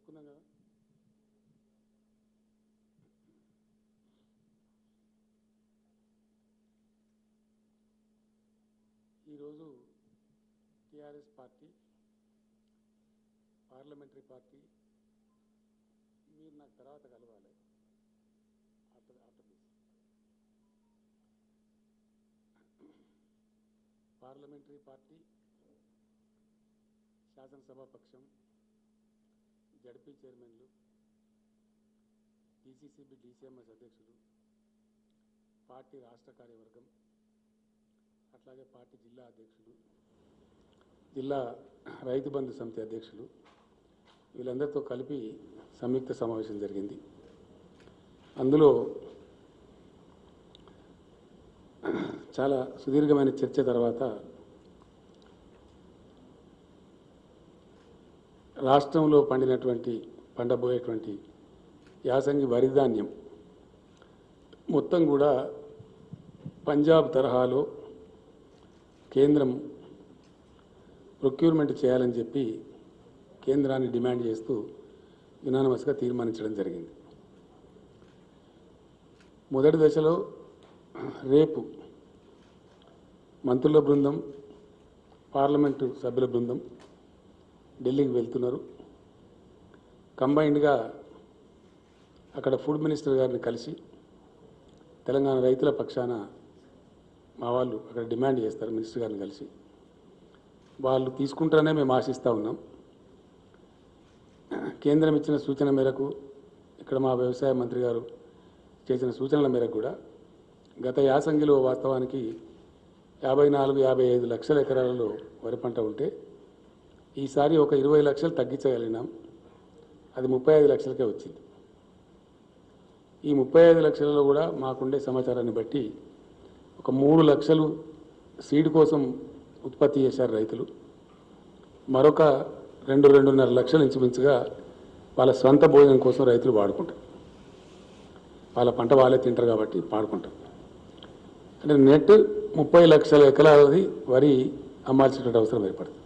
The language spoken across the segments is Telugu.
తీసుకున్నాం కదా. ఈరోజు టీఆర్ఎస్ పార్టీ పార్లమెంటరీ పార్టీ మీరు నాకు తర్వాత కలవాలి ఆఫ్టర్ దిస్. పార్లమెంటరీ పార్టీ శాసనసభాపక్షం జడ్పీ చైర్మన్లు డీసీసీబీ డీసీఎంఎస్ అధ్యక్షులు పార్టీ రాష్ట్ర కార్యవర్గం అట్లాగే పార్టీ జిల్లా అధ్యక్షులు జిల్లా రైతు బంధు సమితి అధ్యక్షులు వీళ్ళందరితో కలిపి సంయుక్త సమావేశం జరిగింది. అందులో చాలా సుదీర్ఘమైన చర్చ తర్వాత రాష్ట్రంలో పండబోయేటువంటి యాసంగి వరి ధాన్యం మొత్తం కూడా పంజాబ్ తరహాలో కేంద్రం ప్రొక్యూర్మెంట్ చేయాలని చెప్పి కేంద్రాన్ని డిమాండ్ చేస్తూ యునానిమస్గా తీర్మానించడం జరిగింది. మొదటి దశలో రేపు మంత్రుల బృందం పార్లమెంటు సభ్యుల బృందం ఢిల్లీకి వెళ్తున్నారు. కంబైన్డ్గా అక్కడ ఫుడ్ మినిస్టర్ గారిని కలిసి తెలంగాణ రైతుల పక్షాన మా వాళ్ళు అక్కడ డిమాండ్ చేస్తారు. మినిస్టర్ గారిని కలిసి వాళ్ళు తీసుకుంటారనే మేము ఆశిస్తూ ఉన్నాం. కేంద్రం ఇచ్చిన సూచన మేరకు ఇక్కడ మా వ్యవసాయ మంత్రి గారు చేసిన సూచనల మేరకు కూడా గత యాసంగిలో వాస్తవానికి 54-55 లక్షల ఎకరాలలో వరి పంట ఉంటే ఈసారి ఒక 20 లక్షలు తగ్గించగలిగినాం. అది 35 లక్షలకే వచ్చింది. ఈ 35 లక్షలలో కూడా మాకుండే సమాచారాన్ని బట్టి ఒక 3 లక్షలు సీడ్ కోసం ఉత్పత్తి చేశారు రైతులు. మరొక 2-2.5 లక్షలు ఇంచుమించుగా వాళ్ళ స్వంత భోజనం కోసం రైతులు వాడుకుంటారు. వాళ్ళ పంట వాళ్ళే తింటారు కాబట్టి వాడుకుంటారు. అంటే నెట్ 30 లక్షల ఎకరాలది వరి అమ్మాల్సినటువంటి అవసరం ఏర్పడుతుంది.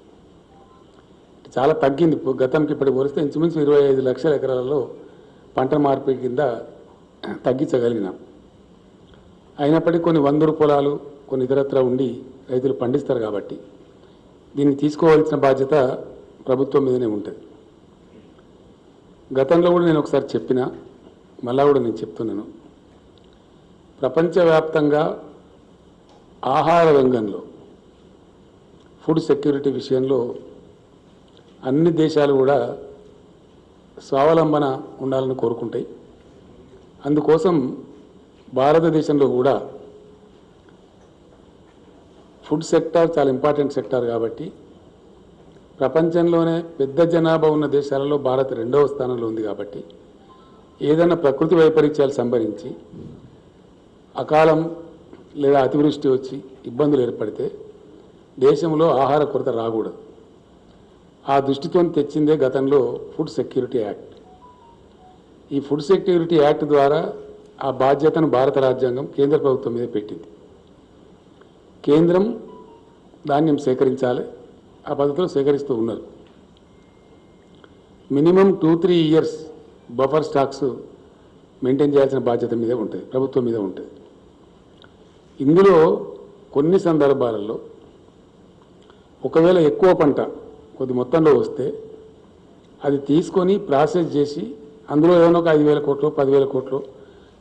చాలా తగ్గింది. గతంకి ఇప్పటికి పోలిస్తే ఇంచుమించు 25 లక్షల ఎకరాలలో పంట మార్పిడి కింద తగ్గించగలిగినాం. అయినప్పటికీ కొన్ని వందరు పొలాలు కొన్ని ఇతరత్ర ఉండి రైతులు పండిస్తారు కాబట్టి దీన్ని తీసుకోవాల్సిన బాధ్యత ప్రభుత్వం మీదనే ఉంటుంది. గతంలో కూడా నేను ఒకసారి చెప్పినా మళ్ళా కూడా నేను చెప్తున్నాను. ప్రపంచవ్యాప్తంగా ఆహార రంగంలో ఫుడ్ సెక్యూరిటీ విషయంలో అన్ని దేశాలు కూడా స్వావలంబన ఉండాలని కోరుకుంటాయి. అందుకోసం భారతదేశంలో కూడా ఫుడ్ సెక్టార్ చాలా ఇంపార్టెంట్ సెక్టార్ కాబట్టి ప్రపంచంలోనే పెద్ద జనాభా ఉన్న దేశాలలో భారత్ 2వ స్థానంలో ఉంది. కాబట్టి ఏదైనా ప్రకృతి వైపరీత్యాలు సంభవించి అకాలం లేదా అతివృష్టి వచ్చి ఇబ్బందులు ఏర్పడితే దేశంలో ఆహార కొరత రాకూడదు. ఆ దృష్టితో తెచ్చిందే గతంలో ఫుడ్ సెక్యూరిటీ యాక్ట్. ఈ ఫుడ్ సెక్యూరిటీ యాక్ట్ ద్వారా ఆ బాధ్యతను భారత రాజ్యాంగం కేంద్ర ప్రభుత్వం మీద పెట్టింది. కేంద్రం ధాన్యం సేకరించాలి. ఆ పద్ధతిలో సేకరిస్తూ ఉన్నారు. Minimum 2-3 years buffer stocks maintain చేయాల్సిన బాధ్యత మీదే ఉంటుంది, ప్రభుత్వం మీద ఉంటుంది. ఇందులో కొన్ని సందర్భాలలో ఒకవేళ ఎక్కువ పంట కొద్ది మొత్తంలో వస్తే అది తీసుకొని ప్రాసెస్ చేసి అందులో ఏమైనా ఒక 5,000 కోట్లు 10,000 కోట్లు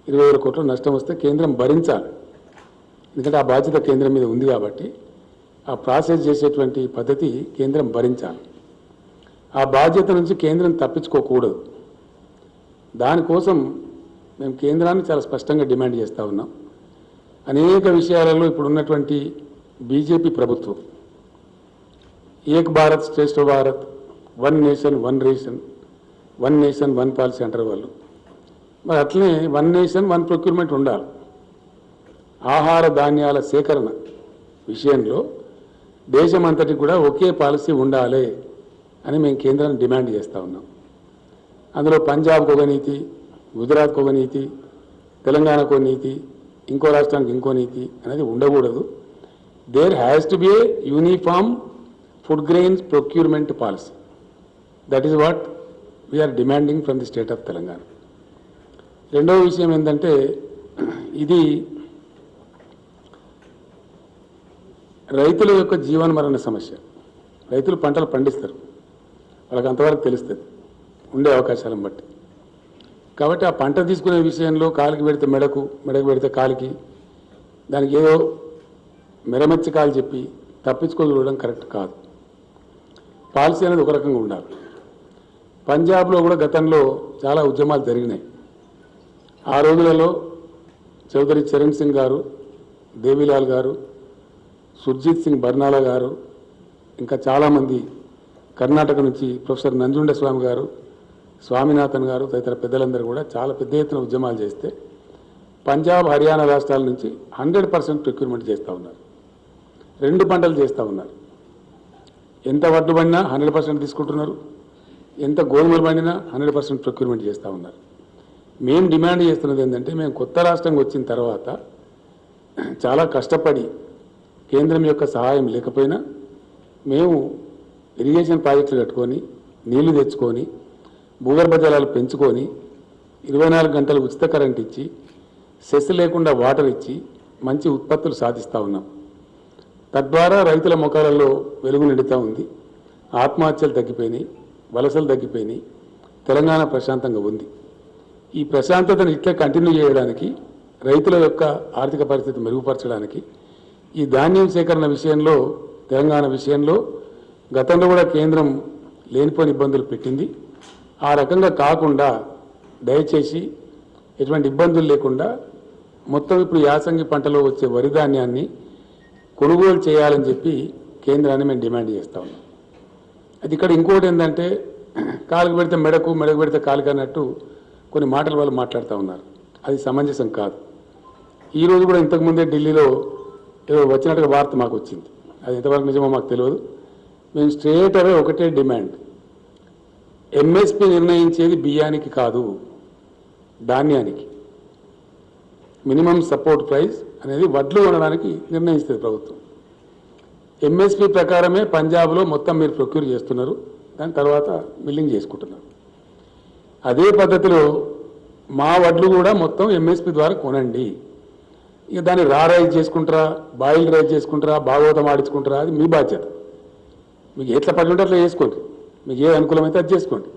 20,000 కోట్లు నష్టం వస్తే కేంద్రం భరించాలి. ఎందుకంటే ఆ బాధ్యత కేంద్రం మీద ఉంది కాబట్టి ఆ ప్రాసెస్ చేసేటువంటి పద్ధతి కేంద్రం భరించాలి. ఆ బాధ్యత నుంచి కేంద్రం తప్పించుకోకూడదు. దానికోసం మేము కేంద్రాన్ని చాలా స్పష్టంగా డిమాండ్ చేస్తూ ఉన్నాం. అనేక విషయాలలో ఇప్పుడున్నటువంటి బీజేపీ ప్రభుత్వం Ek Bharat Shreshtha Bharat, 1 nation 1 ration, 1 nation 1 policy అంటారు వాళ్ళు. మరి అట్లనే 1 నేషన్ 1 ప్రొక్యూర్మెంట్ ఉండాలి. ఆహార ధాన్యాల సేకరణ విషయంలో దేశమంతటి కూడా ఒకే పాలసీ ఉండాలి అని మేము కేంద్రాన్ని డిమాండ్ చేస్తూ ఉన్నాం. అందులో పంజాబ్కు ఒక నీతి, గుజరాత్కు ఒక నీతి, తెలంగాణకు ఒక నీతి, ఇంకో రాష్ట్రానికి ఇంకో నీతి అనేది ఉండకూడదు. There has to be a uniform food grains procurement policy. That is what we are demanding from the state of Telangana. రెండవ విషయం ఏంటంటే ఇది రైతుల యొక్క జీవన మరణ సమస్య. రైతులు పంటలు పండిస్తారు, వాళ్ళకి అంతవరకు తెలుస్తుంది ఉండే అవకాశాలను బట్టి. కాబట్టి ఆ పంట తీసుకునే విషయంలో కాలికి పెడితే మెడకు, మెడకు పెడితే కాలికి, దానికి ఏదో మెరమచ్చి కాలు చెప్పి తప్పించుకోవడం కరెక్ట్ కాదు. పాలసీ అనేది ఒక రకంగా ఉండాలి. పంజాబ్లో కూడా గతంలో చాలా ఉద్యమాలు జరిగినాయి. ఆ రోజులలో చౌదరి చరణ్ సింగ్ గారు, దేవిలాల్ గారు, సుర్జిత్ సింగ్ బర్నాలా గారు, ఇంకా చాలామంది కర్ణాటక నుంచి ప్రొఫెసర్ నంజుండ స్వామి గారు, స్వామినాథన్ గారు తదితర పెద్దలందరూ కూడా చాలా పెద్ద ఎత్తున ఉద్యమాలు చేస్తే పంజాబ్, హర్యానా రాష్ట్రాల నుంచి 100% ప్రొక్యూర్మెంట్ చేస్తూ ఉన్నారు. 2 పంటలు చేస్తూ ఉన్నారు. ఎంత వడ్లు పండినా 100% తీసుకుంటున్నారు, ఎంత గోధుమలు పండినా 100% ప్రొక్యూర్మెంట్ చేస్తూ ఉన్నారు. మేము డిమాండ్ చేస్తున్నది ఏంటంటే, మేము కొత్త రాష్ట్రంగా వచ్చిన తర్వాత చాలా కష్టపడి కేంద్రం యొక్క సహాయం లేకపోయినా మేము ఇరిగేషన్ ప్రాజెక్టులు కట్టుకొని, నీళ్లు తెచ్చుకొని, భూగర్భ జలాలు పెంచుకొని, 24 గంటలు ఉచిత కరెంట్ ఇచ్చి, సెస్ లేకుండా వాటర్ ఇచ్చి మంచి ఉత్పత్తులు సాధిస్తూ ఉన్నాం. తద్వారా రైతుల ముఖాలలో వెలుగు నిండుతూ ఉంది. ఆత్మహత్యలు తగ్గిపోయినాయి, వలసలు తగ్గిపోయినాయి, తెలంగాణ ప్రశాంతంగా ఉంది. ఈ ప్రశాంతతను ఇట్లా కంటిన్యూ చేయడానికి, రైతుల యొక్క ఆర్థిక పరిస్థితి మెరుగుపరచడానికి ఈ ధాన్యం సేకరణ విషయంలో, తెలంగాణ విషయంలో గతంలో కూడా కేంద్రం లేనిపోని ఇబ్బందులు పెట్టింది. ఆ రకంగా కాకుండా దయచేసి ఎటువంటి ఇబ్బందులు లేకుండా మొత్తం ఇప్పుడు యాసంగి పంటలో వచ్చే వరి ధాన్యాన్ని కొనుగోలు చేయాలని చెప్పి కేంద్రాన్ని మేము డిమాండ్ చేస్తూ ఉన్నాం. అది ఇక్కడ ఇంకోటి ఏంటంటే, కాలుకు పెడితే మెడకు, మెడకు పెడితే కాలుకు అన్నట్టు కొన్ని మాటలు వాళ్ళు మాట్లాడుతూ ఉన్నారు. అది సమంజసం కాదు. ఈరోజు కూడా ఇంతకుముందే ఢిల్లీలో ఏదో వచ్చినట్టుగా వార్త మాకు వచ్చింది. అది ఎంతవరకు నిజమో మాకు తెలియదు. మేము స్ట్రేట్ అవే ఒకటే డిమాండ్, ఎంఎస్పీ నిర్ణయించేది బియ్యానికి కాదు, ధాన్యానికి. మినిమం సపోర్ట్ ప్రైస్ అనేది వడ్లు కొనడానికి నిర్ణయిస్తుంది ప్రభుత్వం. ఎంఎస్పీ ప్రకారమే పంజాబ్లో మొత్తం మీరు ప్రొక్యూర్ చేస్తున్నారు, దాని తర్వాత మిల్లింగ్ చేసుకుంటున్నారు. అదే పద్ధతిలో మా వడ్లు కూడా మొత్తం ఎంఎస్పీ ద్వారా కొనండి. ఇక దాన్ని రైజ్ చేసుకుంటారా, బాయిల్ రైజ్ చేసుకుంటారా, భాగవతం ఆడించుకుంటారా, అది మీ బాధ్యత. మీకు ఎట్లా పడి ఉంటే అట్లా చేసుకోండి, మీకు ఏది అనుకూలమైతే అది చేసుకోండి.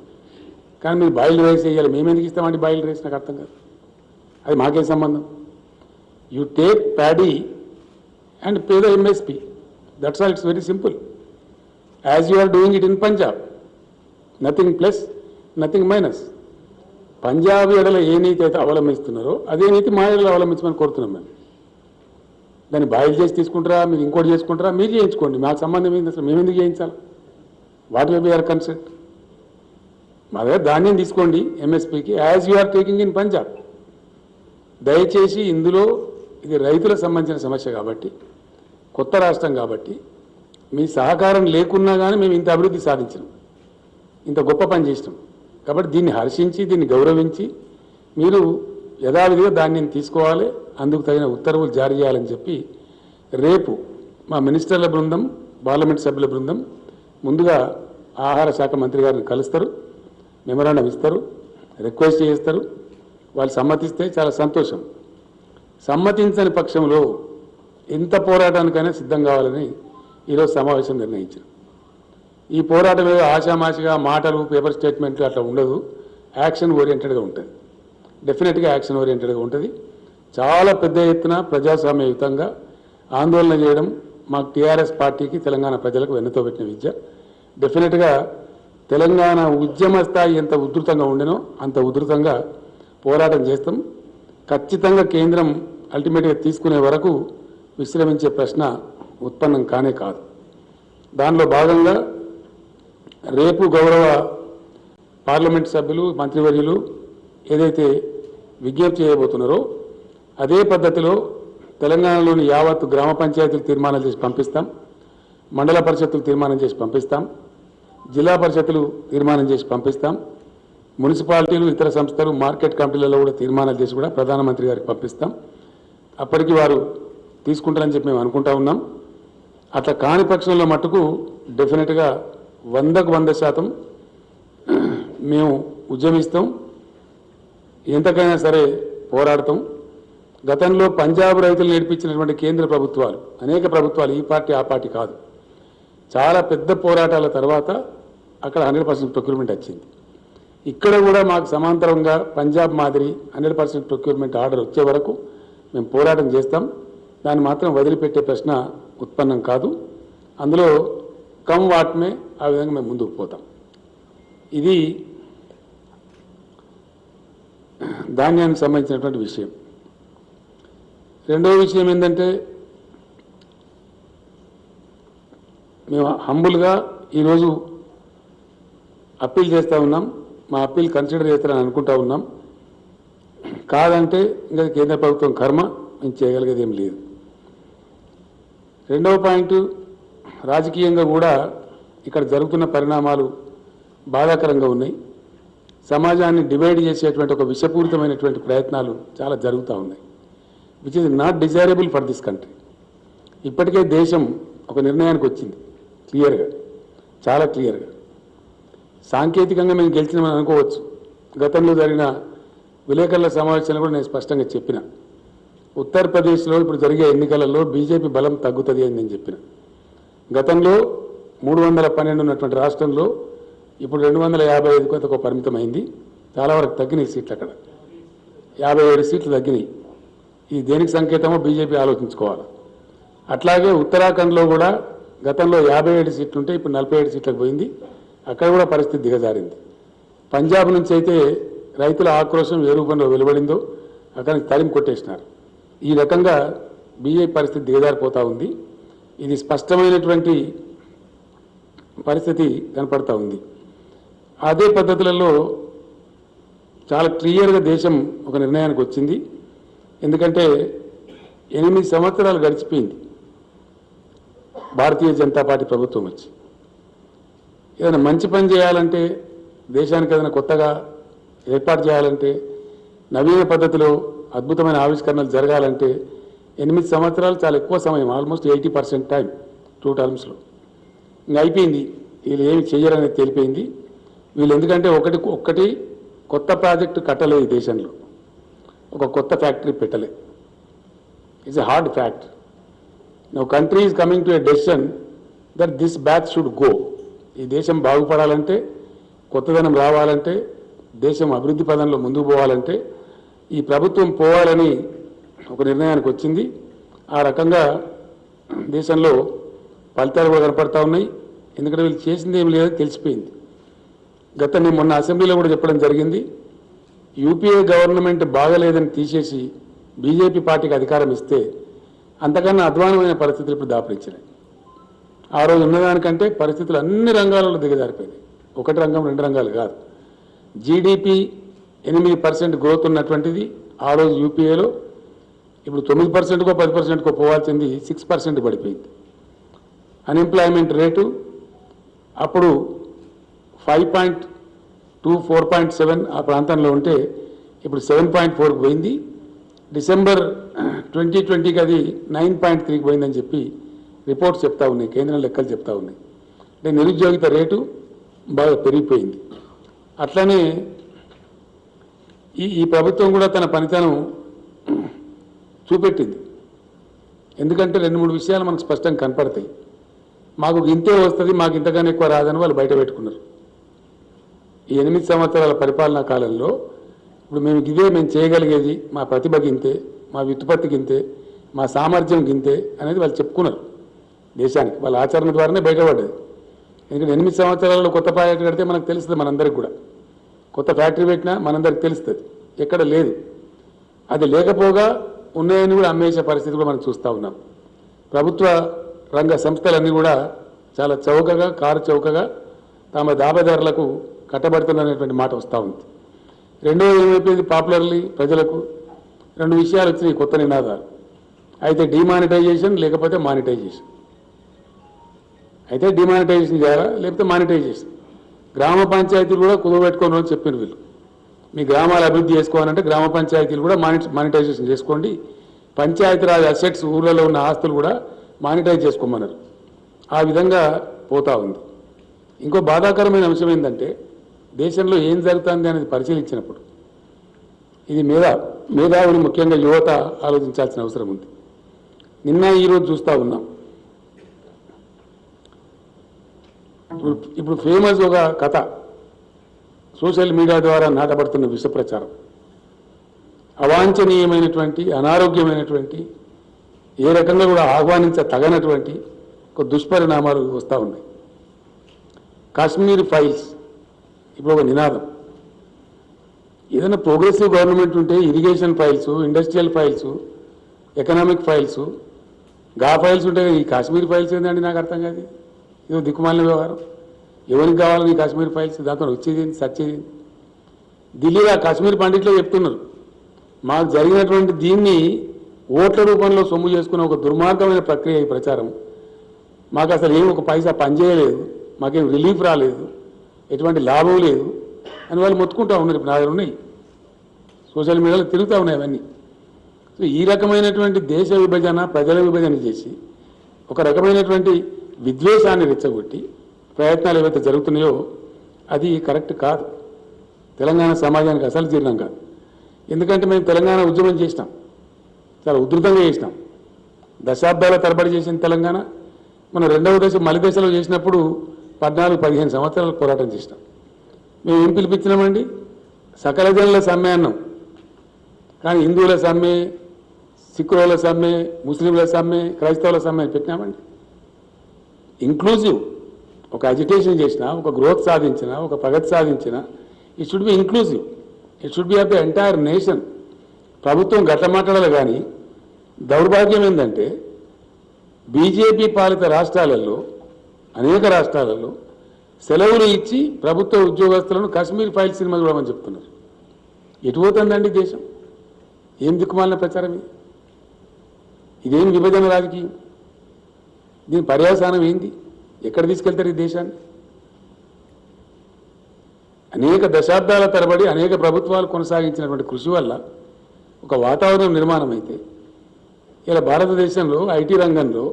కానీ మీరు బాయిల్ రైస్ చేయాలి, మేము ఎందుకు ఇస్తామండి బాయిల్ రైస్? నాకు అర్థం కాదు, అది మాకేం సంబంధం? You take paddy and pay the MSP, that's all. It's very simple, as you are doing it in Punjab. Nothing plus, nothing minus. Punjab ఎడల ఏ నీతి అయితే అవలంబిస్తున్నారో అదే నీతి మా ఎడల అవలంబించమని కోరుతున్నాం. మేము దాన్ని బాయిల్ చేసి తీసుకుంటారా, మీరు ఇంకోటి చేసుకుంటారా, మీరు చేయించుకోండి, మాకు సంబంధం ఏంది? అసలు మేము ఎందుకు చేయించాలి? What will be our concept? మా దగ్గర ధాన్యం తీసుకోండి ఎంఎస్పీకి, as you are taking in Punjab. దయచేసి ఇందులో ఇది రైతులకు సంబంధించిన సమస్య కాబట్టి, కొత్త రాష్ట్రం కాబట్టి మీ సహకారం లేకున్నా కానీ మేము ఇంత అభివృద్ధి సాధించినాం, ఇంత గొప్ప పని చేసినాం. కాబట్టి దీన్ని హర్షించి, దీన్ని గౌరవించి మీరు యథావిధిగా ధాన్యం తీసుకోవాలి, అందుకు తగిన ఉత్తర్వులు జారీ చేయాలని చెప్పి రేపు మా మినిస్టర్ల బృందం, పార్లమెంట్ సభ్యుల బృందం ముందుగా ఆహార శాఖ మంత్రి గారిని కలుస్తారు, మెమరాండం ఇస్తారు, రిక్వెస్ట్ చేస్తారు. వాళ్ళు సమ్మతిస్తే చాలా సంతోషం. సమ్మతించని పక్షంలో ఎంత పోరాటానికైనా సిద్ధం కావాలని ఈరోజు సమావేశం నిర్ణయించారు. ఈ పోరాటం ఏదో ఆషామాషిగా మాటలు, పేపర్ స్టేట్మెంట్లు అట్లా ఉండదు, యాక్షన్ ఓరియంటెడ్గా ఉంటుంది. డెఫినెట్గా యాక్షన్ ఓరియంటెడ్గా ఉంటుంది. చాలా పెద్ద ఎత్తున ప్రజాస్వామ్యయుతంగా ఆందోళన చేయడం మాకు టీఆర్ఎస్ పార్టీకి, తెలంగాణ ప్రజలకు వెన్నుతో పెట్టిన విద్య. డెఫినెట్గా తెలంగాణ ఉద్యమ స్థాయి ఎంత ఉధృతంగా ఉండేనో అంత ఉధృతంగా పోరాటం చేస్తాం. ఖచ్చితంగా కేంద్రం అల్టిమేట్గా తీసుకునే వరకు విశ్రమించే ప్రశ్న ఉత్పన్నం కానే కాదు. దానిలో భాగంగా రేపు గౌరవ పార్లమెంట్ సభ్యులు, మంత్రివర్యులు ఏదైతే విజ్ఞప్తి చేయబోతున్నారో అదే పద్ధతిలో తెలంగాణలోని యావత్తు గ్రామ పంచాయతీలు తీర్మానాలు చేసి పంపిస్తాం, మండల పరిషత్తులు తీర్మానం చేసి పంపిస్తాం, జిల్లా పరిషత్తులు తీర్మానం చేసి పంపిస్తాం, మున్సిపాలిటీలు, ఇతర సంస్థలు, మార్కెట్ కమిటీలలో కూడా తీర్మానాలు చేసి కూడా ప్రధానమంత్రి గారికి పంపిస్తాం. అప్పటికి వారు తీసుకుంటారని చెప్పి మేము అనుకుంటా ఉన్నాం. అట్లా కాని పక్షంలో మట్టుకు డెఫినెట్గా 100% మేము ఉద్యమిస్తాం, ఎంతకైనా సరే పోరాడతాం. గతంలో పంజాబ్ రైతులు నేర్పించినటువంటి కేంద్ర ప్రభుత్వాలు, అనేక ప్రభుత్వాలు, ఈ పార్టీ ఆ పార్టీ కాదు, చాలా పెద్ద పోరాటాల తర్వాత అక్కడ 100% ప్రొక్యూర్మెంట్ వచ్చింది. ఇక్కడ కూడా మాకు సమాంతరంగా పంజాబ్ మాదిరి 100% ప్రొక్యూర్మెంట్ ఆర్డర్ వచ్చే వరకు మేము పోరాటం చేస్తాం. దాన్ని మాత్రం వదిలిపెట్టే ప్రశ్న ఉత్పన్నం కాదు. అందులో కమ్ వాట్మే ఆ విధంగా మేము ముందుకు పోతాం. ఇది ధాన్యానికి సంబంధించినటువంటి విషయం. రెండవ విషయం ఏంటంటే, మేము హంబుల్గా ఈరోజు అప్పీల్ చేస్తూ ఉన్నాం. మా అప్పీల్ కన్సిడర్ చేస్తారని అనుకుంటా ఉన్నాం. కాదంటే ఇంకా కేంద్ర ప్రభుత్వం కర్మ, మేము చేయగలిగేది ఏం లేదు. రెండవ పాయింట్, రాజకీయంగా కూడా ఇక్కడ జరుగుతున్న పరిణామాలు బాధాకరంగా ఉన్నాయి. సమాజాన్ని డివైడ్ చేసేటువంటి ఒక విషపూరితమైనటువంటి ప్రయత్నాలు చాలా జరుగుతూ ఉన్నాయి, which is not desirable for this country. ఇప్పటికే దేశం ఒక నిర్ణయానికి వచ్చింది క్లియర్గా, చాలా క్లియర్గా. సాంకేతికంగా మేము గెలిచినామని అనుకోవచ్చు. గతంలో జరిగిన విలేకరుల సమావేశంలో కూడా నేను స్పష్టంగా చెప్పిన, ఉత్తరప్రదేశ్లో ఇప్పుడు జరిగే ఎన్నికలలో బీజేపీ బలం తగ్గుతుంది అని నేను చెప్పిన. గతంలో 312 ఉన్నటువంటి రాష్ట్రంలో ఇప్పుడు 255 కొంత పరిమితమైంది. చాలా వరకు తగ్గినాయి సీట్లు, అక్కడ 57 సీట్లు తగ్గినాయి. ఇది దేనికి సంకేతమో బీజేపీ ఆలోచించుకోవాలి. అట్లాగే ఉత్తరాఖండ్లో కూడా గతంలో 57 సీట్లు ఉంటే ఇప్పుడు 47 సీట్లకు పోయింది. అక్కడ కూడా పరిస్థితి దిగజారింది. పంజాబ్ నుంచి అయితే రైతుల ఆక్రోశం ఏ రూపంలో వెలువడిందో అక్కడ తరిమి కొట్టేసినారు. ఈ రకంగా బీజేపీ పరిస్థితి దిగజారిపోతూ ఉంది. ఇది స్పష్టమైనటువంటి పరిస్థితి కనపడతా ఉంది. అదే పద్ధతులలో చాలా క్లియర్గా దేశం ఒక నిర్ణయానికి వచ్చింది. ఎందుకంటే 8 సంవత్సరాలు గడిచిపోయింది భారతీయ జనతా పార్టీ ప్రభుత్వం వచ్చి. ఏదైనా మంచి పని చేయాలంటే, దేశానికి ఏదైనా కొత్తగా ఏర్పాటు చేయాలంటే, నవీన పద్ధతిలో అద్భుతమైన ఆవిష్కరణలు జరగాలంటే 8 సంవత్సరాలు చాలా ఎక్కువ సమయం, ఆల్మోస్ట్ 80% టైం 2 టర్మ్స్లో. ఇంకా అయిపోయింది, వీళ్ళు ఏమి చెయ్యరనేది తెలిపోయింది. వీళ్ళు ఎందుకంటే ఒక్కటి కొత్త ప్రాజెక్టు కట్టలేదు ఈ దేశంలో, ఒక కొత్త ఫ్యాక్టరీ పెట్టలే. It's a hard fact. Now country is coming to a decision that this batch should go. ఈ దేశం బాగుపడాలంటే, కొత్తదనం రావాలంటే, దేశం అభివృద్ధి పదంలో ముందుకు పోవాలంటే ఈ ప్రభుత్వం పోవాలని ఒక నిర్ణయానికి వచ్చింది. ఆ రకంగా దేశంలో ఫలితాలు కూడా కనపడతా ఉన్నాయి. ఎందుకంటే వీళ్ళు చేసింది ఏమి లేదని తెలిసిపోయింది. నేను మొన్న అసెంబ్లీలో కూడా చెప్పడం జరిగింది, యూపీఏ గవర్నమెంట్ బాగలేదని తీసేసి బీజేపీ పార్టీకి అధికారం ఇస్తే అంతకన్నా అధ్వానమైన పరిస్థితులు ఇప్పుడు దాపరించినాయి. ఆ రోజు ఉన్నదానికంటే పరిస్థితులు అన్ని రంగాలలో దిగజారిపోయినాయి. ఒకటి రంగం, 2 రంగాలు కాదు. జీడిపి 8% గ్రోత్ ఉన్నటువంటిది ఆ రోజు యూపీఏలో ఇప్పుడు 9%కో 10%కో పోవాల్సింది 6% పడిపోయింది. అన్ఎంప్లాయ్మెంట్ రేటు అప్పుడు 5.2, 4.7 ఆ ప్రాంతంలో ఉంటే ఇప్పుడు 7.4కు పోయింది. డిసెంబర్ 2020కి అది 9.3కి పోయిందని చెప్పి రిపోర్ట్స్ చెప్తా ఉన్నాయి, కేంద్రం లెక్కలు చెప్తా ఉన్నాయి. అంటే నిరుద్యోగిత రేటు బాగా పెరిగిపోయింది. అట్లనే ఈ ప్రభుత్వం కూడా తన పనితనం చూపెట్టింది. ఎందుకంటే 2-3 విషయాలు మనకు స్పష్టంగా కనపడతాయి. మాకు ఇంతే వస్తుంది, మాకు ఇంతగానే ఎక్కువ రాదని వాళ్ళు బయట పెట్టుకున్నారు. ఈ 8 సంవత్సరాల పరిపాలనా కాలంలో ఇప్పుడు మేము చేయగలిగేది, మా ప్రతిభ గింతే, మా వ్యుత్పత్తి గింతే, మా సామర్థ్యం గింతే అనేది వాళ్ళు చెప్పుకున్నారు దేశానికి. వాళ్ళ ఆచరణ ద్వారానే బయటపడ్డది. ఎందుకంటే 8 సంవత్సరాలలో కొత్త ప్రాజెక్టు కడితే మనకు తెలుస్తుంది, మనందరికి కూడా కొత్త ఫ్యాక్టరీ పెట్టినా మనందరికి తెలుస్తుంది. ఎక్కడ లేదు, అది లేకపోగా ఉన్నాయని కూడా అమ్మేసే పరిస్థితి కూడా మనం చూస్తూ ఉన్నాం. ప్రభుత్వ రంగ సంస్థలన్నీ కూడా చాలా చౌకగా, కారు చౌకగా తమ దాబదారులకు కట్టబడుతున్నటువంటి మాట వస్తూ ఉంది. రెండోది ఏమైపోయింది, పాపులర్లీ ప్రజలకు 2 విషయాలు వచ్చినాయి కొత్త నినాదాలు. అయితే డిమానిటైజేషన్, లేకపోతే మానిటైజేషన్. అయితే డిమానిటైజేషన్ చేయాలా, లేకపోతే మానిటైజేషన్. గ్రామ పంచాయతీలు కూడా కుదవబెట్టుకోని రోజు చెప్పిన వీళ్ళు, మీ గ్రామాలు అభివృద్ధి చేసుకోవాలంటే గ్రామ పంచాయతీలు కూడా మానిటైజేషన్ చేసుకోండి, పంచాయతీరాజ్ అసెట్స్, ఊర్లలో ఉన్న ఆస్తులు కూడా మానిటైజ్ చేసుకోమన్నారు. ఆ విధంగా పోతా ఉంది. ఇంకో బాధాకరమైన అంశం ఏంటంటే, దేశంలో ఏం జరుగుతుంది అనేది పరిశీలించినప్పుడు ఇది మేధావులు ముఖ్యంగా యువత ఆలోచించాల్సిన అవసరం ఉంది. నిన్న ఈరోజు చూస్తూ ఉన్నాం. ఇప్పుడు ఫేమస్ ఒక కథ సోషల్ మీడియా ద్వారా నాటబడుతున్న విష ప్రచారం, అవాంఛనీయమైనటువంటి అనారోగ్యమైనటువంటి ఏ రకంగా కూడా ఆహ్వానించతగనటువంటి ఒక దుష్పరిణామాలు వస్తూ ఉన్నాయి. కాశ్మీర్ ఫైల్స్ ఇప్పుడు ఒక నినాదం. ఏదైనా ప్రోగ్రెసివ్ గవర్నమెంట్ ఉంటే irrigation files, industrial files, economic files, files ఉంటే ఈ కాశ్మీర్ ఫైల్స్ ఏంటండి నాకు అర్థం కాదు. ఇదో దిక్కుమాలిన వ్యవహారం. ఎవరికి కావాలని ఈ కాశ్మీర్ ఫైల్స్? దాంతో వచ్చేది సచ్చేది. ఢిల్లీలో ఆ కాశ్మీర్ పండిట్లో చెప్తున్నారు, మాకు జరిగినటువంటి దీన్ని ఓట్ల రూపంలో సొమ్ము చేసుకున్న ఒక దుర్మార్గమైన ప్రక్రియ ఈ ప్రచారం. మాకు అసలు ఏం ఒక పైసా పనిచేయలేదు, మాకేం రిలీఫ్ రాలేదు, ఎటువంటి లాభం లేదు అని వాళ్ళు మొత్తుకుంటూ ఉన్నారు. ఇప్పుడు నా దగ్గర ఉన్నాయి, సోషల్ మీడియాలో తిరుగుతూ ఉన్నాయి అవన్నీ. సో ఈ రకమైనటువంటి దేశ విభజన, ప్రజల విభజన చేసి ఒక రకమైనటువంటి విద్వేషాన్ని రెచ్చగొట్టి ప్రయత్నాలు ఏవైతే జరుగుతున్నాయో అది కరెక్ట్ కాదు. తెలంగాణ సమాజానికి అసలు జీర్ణం కాదు. ఎందుకంటే మేము తెలంగాణ ఉద్యమం చేసినాం, చాలా ఉధృతంగా చేసినాం, దశాబ్దాల తరబడి చేసిన తెలంగాణ. మనం రెండవ దశ మలి దశలో చేసినప్పుడు 14-15 సంవత్సరాలు పోరాటం చేసినాం. మేము ఏం పిలిపించినామండి? సకల జనుల సమ్మె అన్నాం. కానీ హిందువుల సమ్మె, సిక్కుల సమ్మె, ముస్లింల సమ్మె, క్రైస్తవుల సమ్మె అని పెట్టినామండి. ఇంక్లూజివ్ ఒక అజిటేషన్ చేసిన, ఒక గ్రోత్ సాధించిన, ఒక ప్రగతి సాధించిన, it should be inclusive, it should be of the entire nation. ప్రభుత్వం గట్ల మాట్లాడాలి. కానీ దౌర్భాగ్యం ఏంటంటే బీజేపీ పాలిత రాష్ట్రాలలో, అనేక రాష్ట్రాలలో సెలవులు ఇచ్చి ప్రభుత్వ ఉద్యోగస్తులను కాశ్మీర్ ఫైల్ సినిమా చూడమని చెప్తున్నారు. ఎటు పోతుందండి దేశం? ఏం దిక్కుమాలిన ప్రచారం ఇది? ఇదేం విభజన రాజకీయం? దీని పర్యవసానం ఏంది? ఎక్కడ తీసుకెళ్తారు ఈ దేశాన్ని? అనేక దశాబ్దాల తరబడి అనేక ప్రభుత్వాలు కొనసాగించినటువంటి కృషి వల్ల ఒక వాతావరణం నిర్మాణం అయితే ఇలా భారతదేశంలో ఐటీ రంగంలో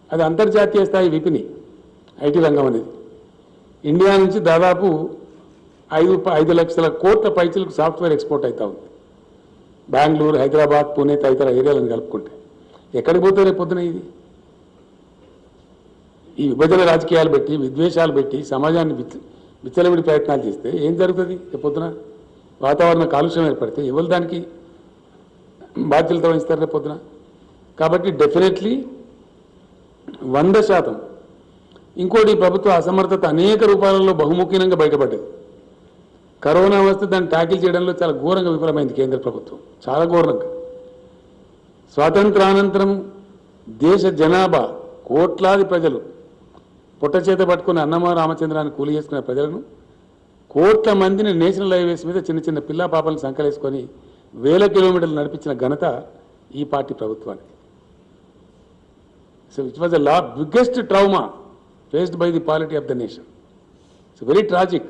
అది అంతర్జాతీయ స్థాయి విపిని. ఐటీ రంగం అనేది ఇండియా నుంచి దాదాపు 5 లక్షల కోట్ల పైచలకు సాఫ్ట్వేర్ ఎక్స్పోర్ట్ అవుతా ఉంది. బెంగళూరు, హైదరాబాద్, పూణే తదితర ఏరియాలను కలుపుకుంటే ఎక్కడికి పోతే రేపు పొద్దున ఇది? ఈ విభజన రాజకీయాలు పెట్టి, విద్వేషాలు పెట్టి సమాజాన్ని విచ్చలవిడి ప్రయత్నాలు చేస్తే ఏం జరుగుతుంది? రేపు పొద్దున వాతావరణ కాలుష్యం ఏర్పడితే ఎవరు దానికి బాధ్యతలతో వహిస్తారు రేపు పొద్దున? కాబట్టి డెఫినెట్లీ 100%. ఇంకోటి, ప్రభుత్వ అసమర్థత అనేక రూపాలలో బహుముఖీనంగా బయటపడ్డది. కరోనా వస్తే దాన్ని ట్యాకిల్ చేయడంలో చాలా ఘోరంగా విఫలమైంది కేంద్ర ప్రభుత్వం, చాలా ఘోరంగా. స్వాతంత్రానంతరం దేశ జనాభా కోట్లాది ప్రజలు పుట్ట చేత పట్టుకుని అన్నమా రామచంద్రాన్ని కూలి చేసుకునే ప్రజలను, కోట్ల మందిని నేషనల్ హైవేస్ మీద చిన్న చిన్న పిల్లా పాపలను సంకలేసుకొని 1000 కిలోమీటర్లు నడిపించిన ఘనత ఈ పార్టీ ప్రభుత్వానికి. So it was the biggest trauma faced by the polity of the nation. It's very tragic.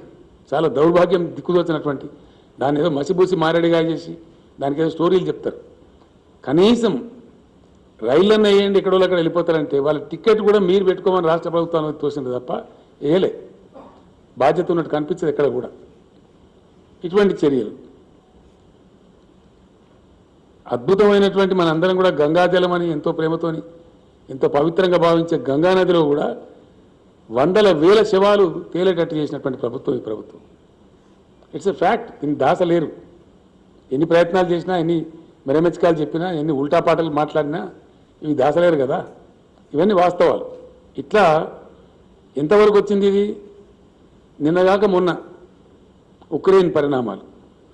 చాలా దౌర్భాగ్యం, దిక్కుదోచినటువంటి దాన్ని ఏదో మసిబూసి మారేడుగా చేసి దానికి ఏదో స్టోరీలు చెప్తారు. కనీసం రైళ్ళన్న వేయండి, ఎక్కడో అక్కడ వెళ్ళిపోతారంటే వాళ్ళ టికెట్ కూడా మీరు పెట్టుకోమని రాష్ట్ర ప్రభుత్వానికి తోసింది తప్ప వేయలే. బాధ్యత ఉన్నట్టు కనిపించదు ఎక్కడ కూడా. ఇటువంటి చర్యలు అద్భుతమైనటువంటి మనందరం కూడా గంగాజలం అని ఎంతో ప్రేమతోని ఎంతో పవిత్రంగా భావించే గంగానదిలో కూడా 100,000 శవాలు తేలేటట్టు చేసినటువంటి ప్రభుత్వం ఈ ప్రభుత్వం. It's a fact. దీన్ని దాసలేరు. ఎన్ని ప్రయత్నాలు చేసినా, ఎన్ని మెరమెచ్చకాలు చెప్పినా, ఎన్ని ఉల్టా పాటలు మాట్లాడినా ఇవి దాసలేరు కదా. ఇవన్నీ వాస్తవాలు. ఇట్లా ఎంతవరకు వచ్చింది ఇది? నిన్నగాక మొన్న ఉక్రెయిన్ పరిణామాలు,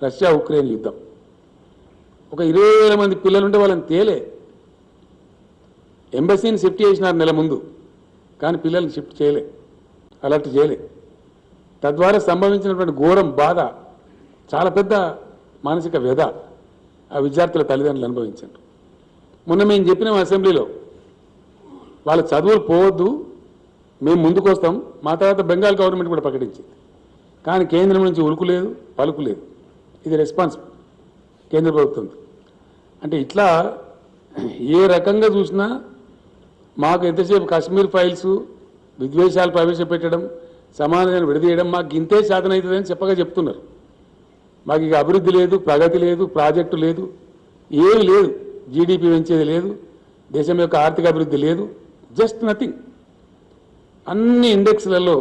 రష్యా ఉక్రెయిన్ యుద్ధం. ఒక 20,000 మంది పిల్లలుంటే వాళ్ళని తేలే. ఎంబసీని షిఫ్ట్ చేసినారు నెల ముందు, కానీ పిల్లల్ని షిఫ్ట్ చేయలే, అలర్ట్ చేయలే. తద్వారా సంభవించినటువంటి ఘోరం, బాధ, చాలా పెద్ద మానసిక వ్యధ ఆ విద్యార్థుల తల్లిదండ్రులు అనుభవించారు. మొన్న మేము చెప్పినాం అసెంబ్లీలో, వాళ్ళ చదువులు పోవద్దు, మేము ముందుకు వస్తాం. మా తర్వాత బెంగాల్ గవర్నమెంట్ కూడా ప్రకటించింది. కానీ కేంద్రం నుంచి ఉలుకు లేదు, పలుకు లేదు. ఇది రెస్పాన్స్ కేంద్ర ప్రభుత్వం. అంటే ఇట్లా ఏ రకంగా చూసినా మాకు ఎంతసేపు కాశ్మీర్ ఫైల్స్, విద్వేషాలు ప్రవేశపెట్టడం, సమానంగా విడదీయడం మాకు ఇంతే శాతం అవుతుందని చెప్పగా చెప్తున్నారు. మాకు ఇక అభివృద్ధి లేదు, ప్రగతి లేదు, ప్రాజెక్టు లేదు, ఏమి లేదు, జీడిపి పెంచేది లేదు, దేశం యొక్క ఆర్థిక అభివృద్ధి లేదు, జస్ట్ నథింగ్. అన్ని ఇండెక్స్లలో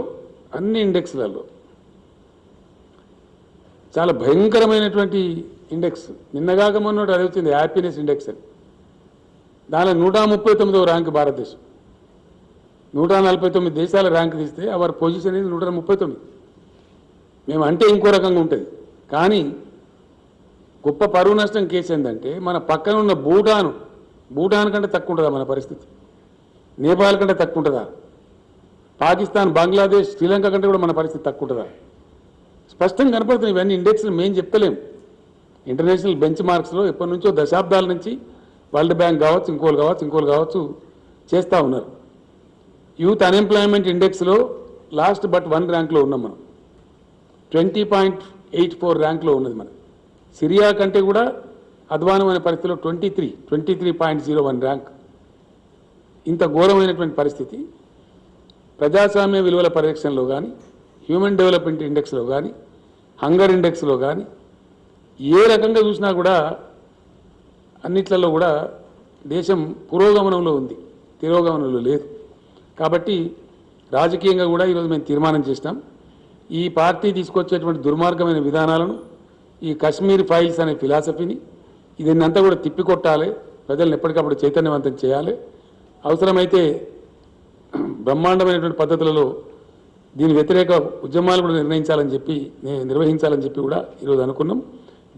చాలా భయంకరమైనటువంటి ఇండెక్స్. నిన్నగాక మొన్నటి అది వచ్చింది హ్యాపీనెస్ ఇండెక్స్ అని. దానిలో 139వ ర్యాంక్ భారతదేశం. 149 దేశాల ర్యాంక్ తీస్తే అవర్ పొజిషన్ ఇది 139. మేము అంటే ఇంకో రకంగా ఉంటుంది. కానీ గొప్ప పరువు నష్టం కేసు ఏంటంటే మన పక్కన ఉన్న భూటాన్ కంటే తక్కువ ఉంటుందా మన పరిస్థితి? నేపాల్ కంటే తక్కువ ఉంటుందా? పాకిస్తాన్, బంగ్లాదేశ్, శ్రీలంక కంటే కూడా మన పరిస్థితి తక్కువ ఉంటుందా? స్పష్టంగా కనపడుతున్నాయి ఇవన్నీ ఇండెక్స్లు. మేము చెప్తలేం. ఇంటర్నేషనల్ బెంచ్ మార్క్స్లో ఎప్పటి నుంచో దశాబ్దాల నుంచి వరల్డ్ బ్యాంక్ కావచ్చు, ఇంకోలు కావచ్చు చేస్తూ ఉన్నారు. యూత్ అన్ఎంప్లాయ్మెంట్ ఇండెక్స్లో లాస్ట్ బట్ 1 ర్యాంక్లో ఉన్నాం మనం. 20.84 ర్యాంక్లో ఉన్నది మనం. సిరియా కంటే కూడా అధ్వానమైన పరిస్థితిలో 23.01 ర్యాంక్. ఇంత ఘోరమైనటువంటి పరిస్థితి ప్రజాస్వామ్య విలువల పరిరక్షణలో కానీ, హ్యూమన్ డెవలప్మెంట్ ఇండెక్స్లో కానీ, హంగర్ ఇండెక్స్లో కానీ ఏ రకంగా చూసినా కూడా అన్నిట్లలో కూడా దేశం పురోగమనంలో ఉంది, తిరోగమనంలో లేదు. కాబట్టి రాజకీయంగా కూడా ఈరోజు మేము తీర్మానం చేసినాం, ఈ పార్టీ తీసుకొచ్చేటువంటి దుర్మార్గమైన విధానాలను, ఈ కశ్మీర్ ఫైల్స్ అనే ఫిలాసఫీని ఇదంతా కూడా తిప్పికొట్టాలి, ప్రజలను ఎప్పటికప్పుడు చైతన్యవంతం చేయాలి. అవసరమైతే బ్రహ్మాండమైనటువంటి పద్ధతులలో దీని వ్యతిరేక ఉద్యమాలు కూడా నిర్వహించాలని చెప్పి కూడా ఈరోజు అనుకున్నాం.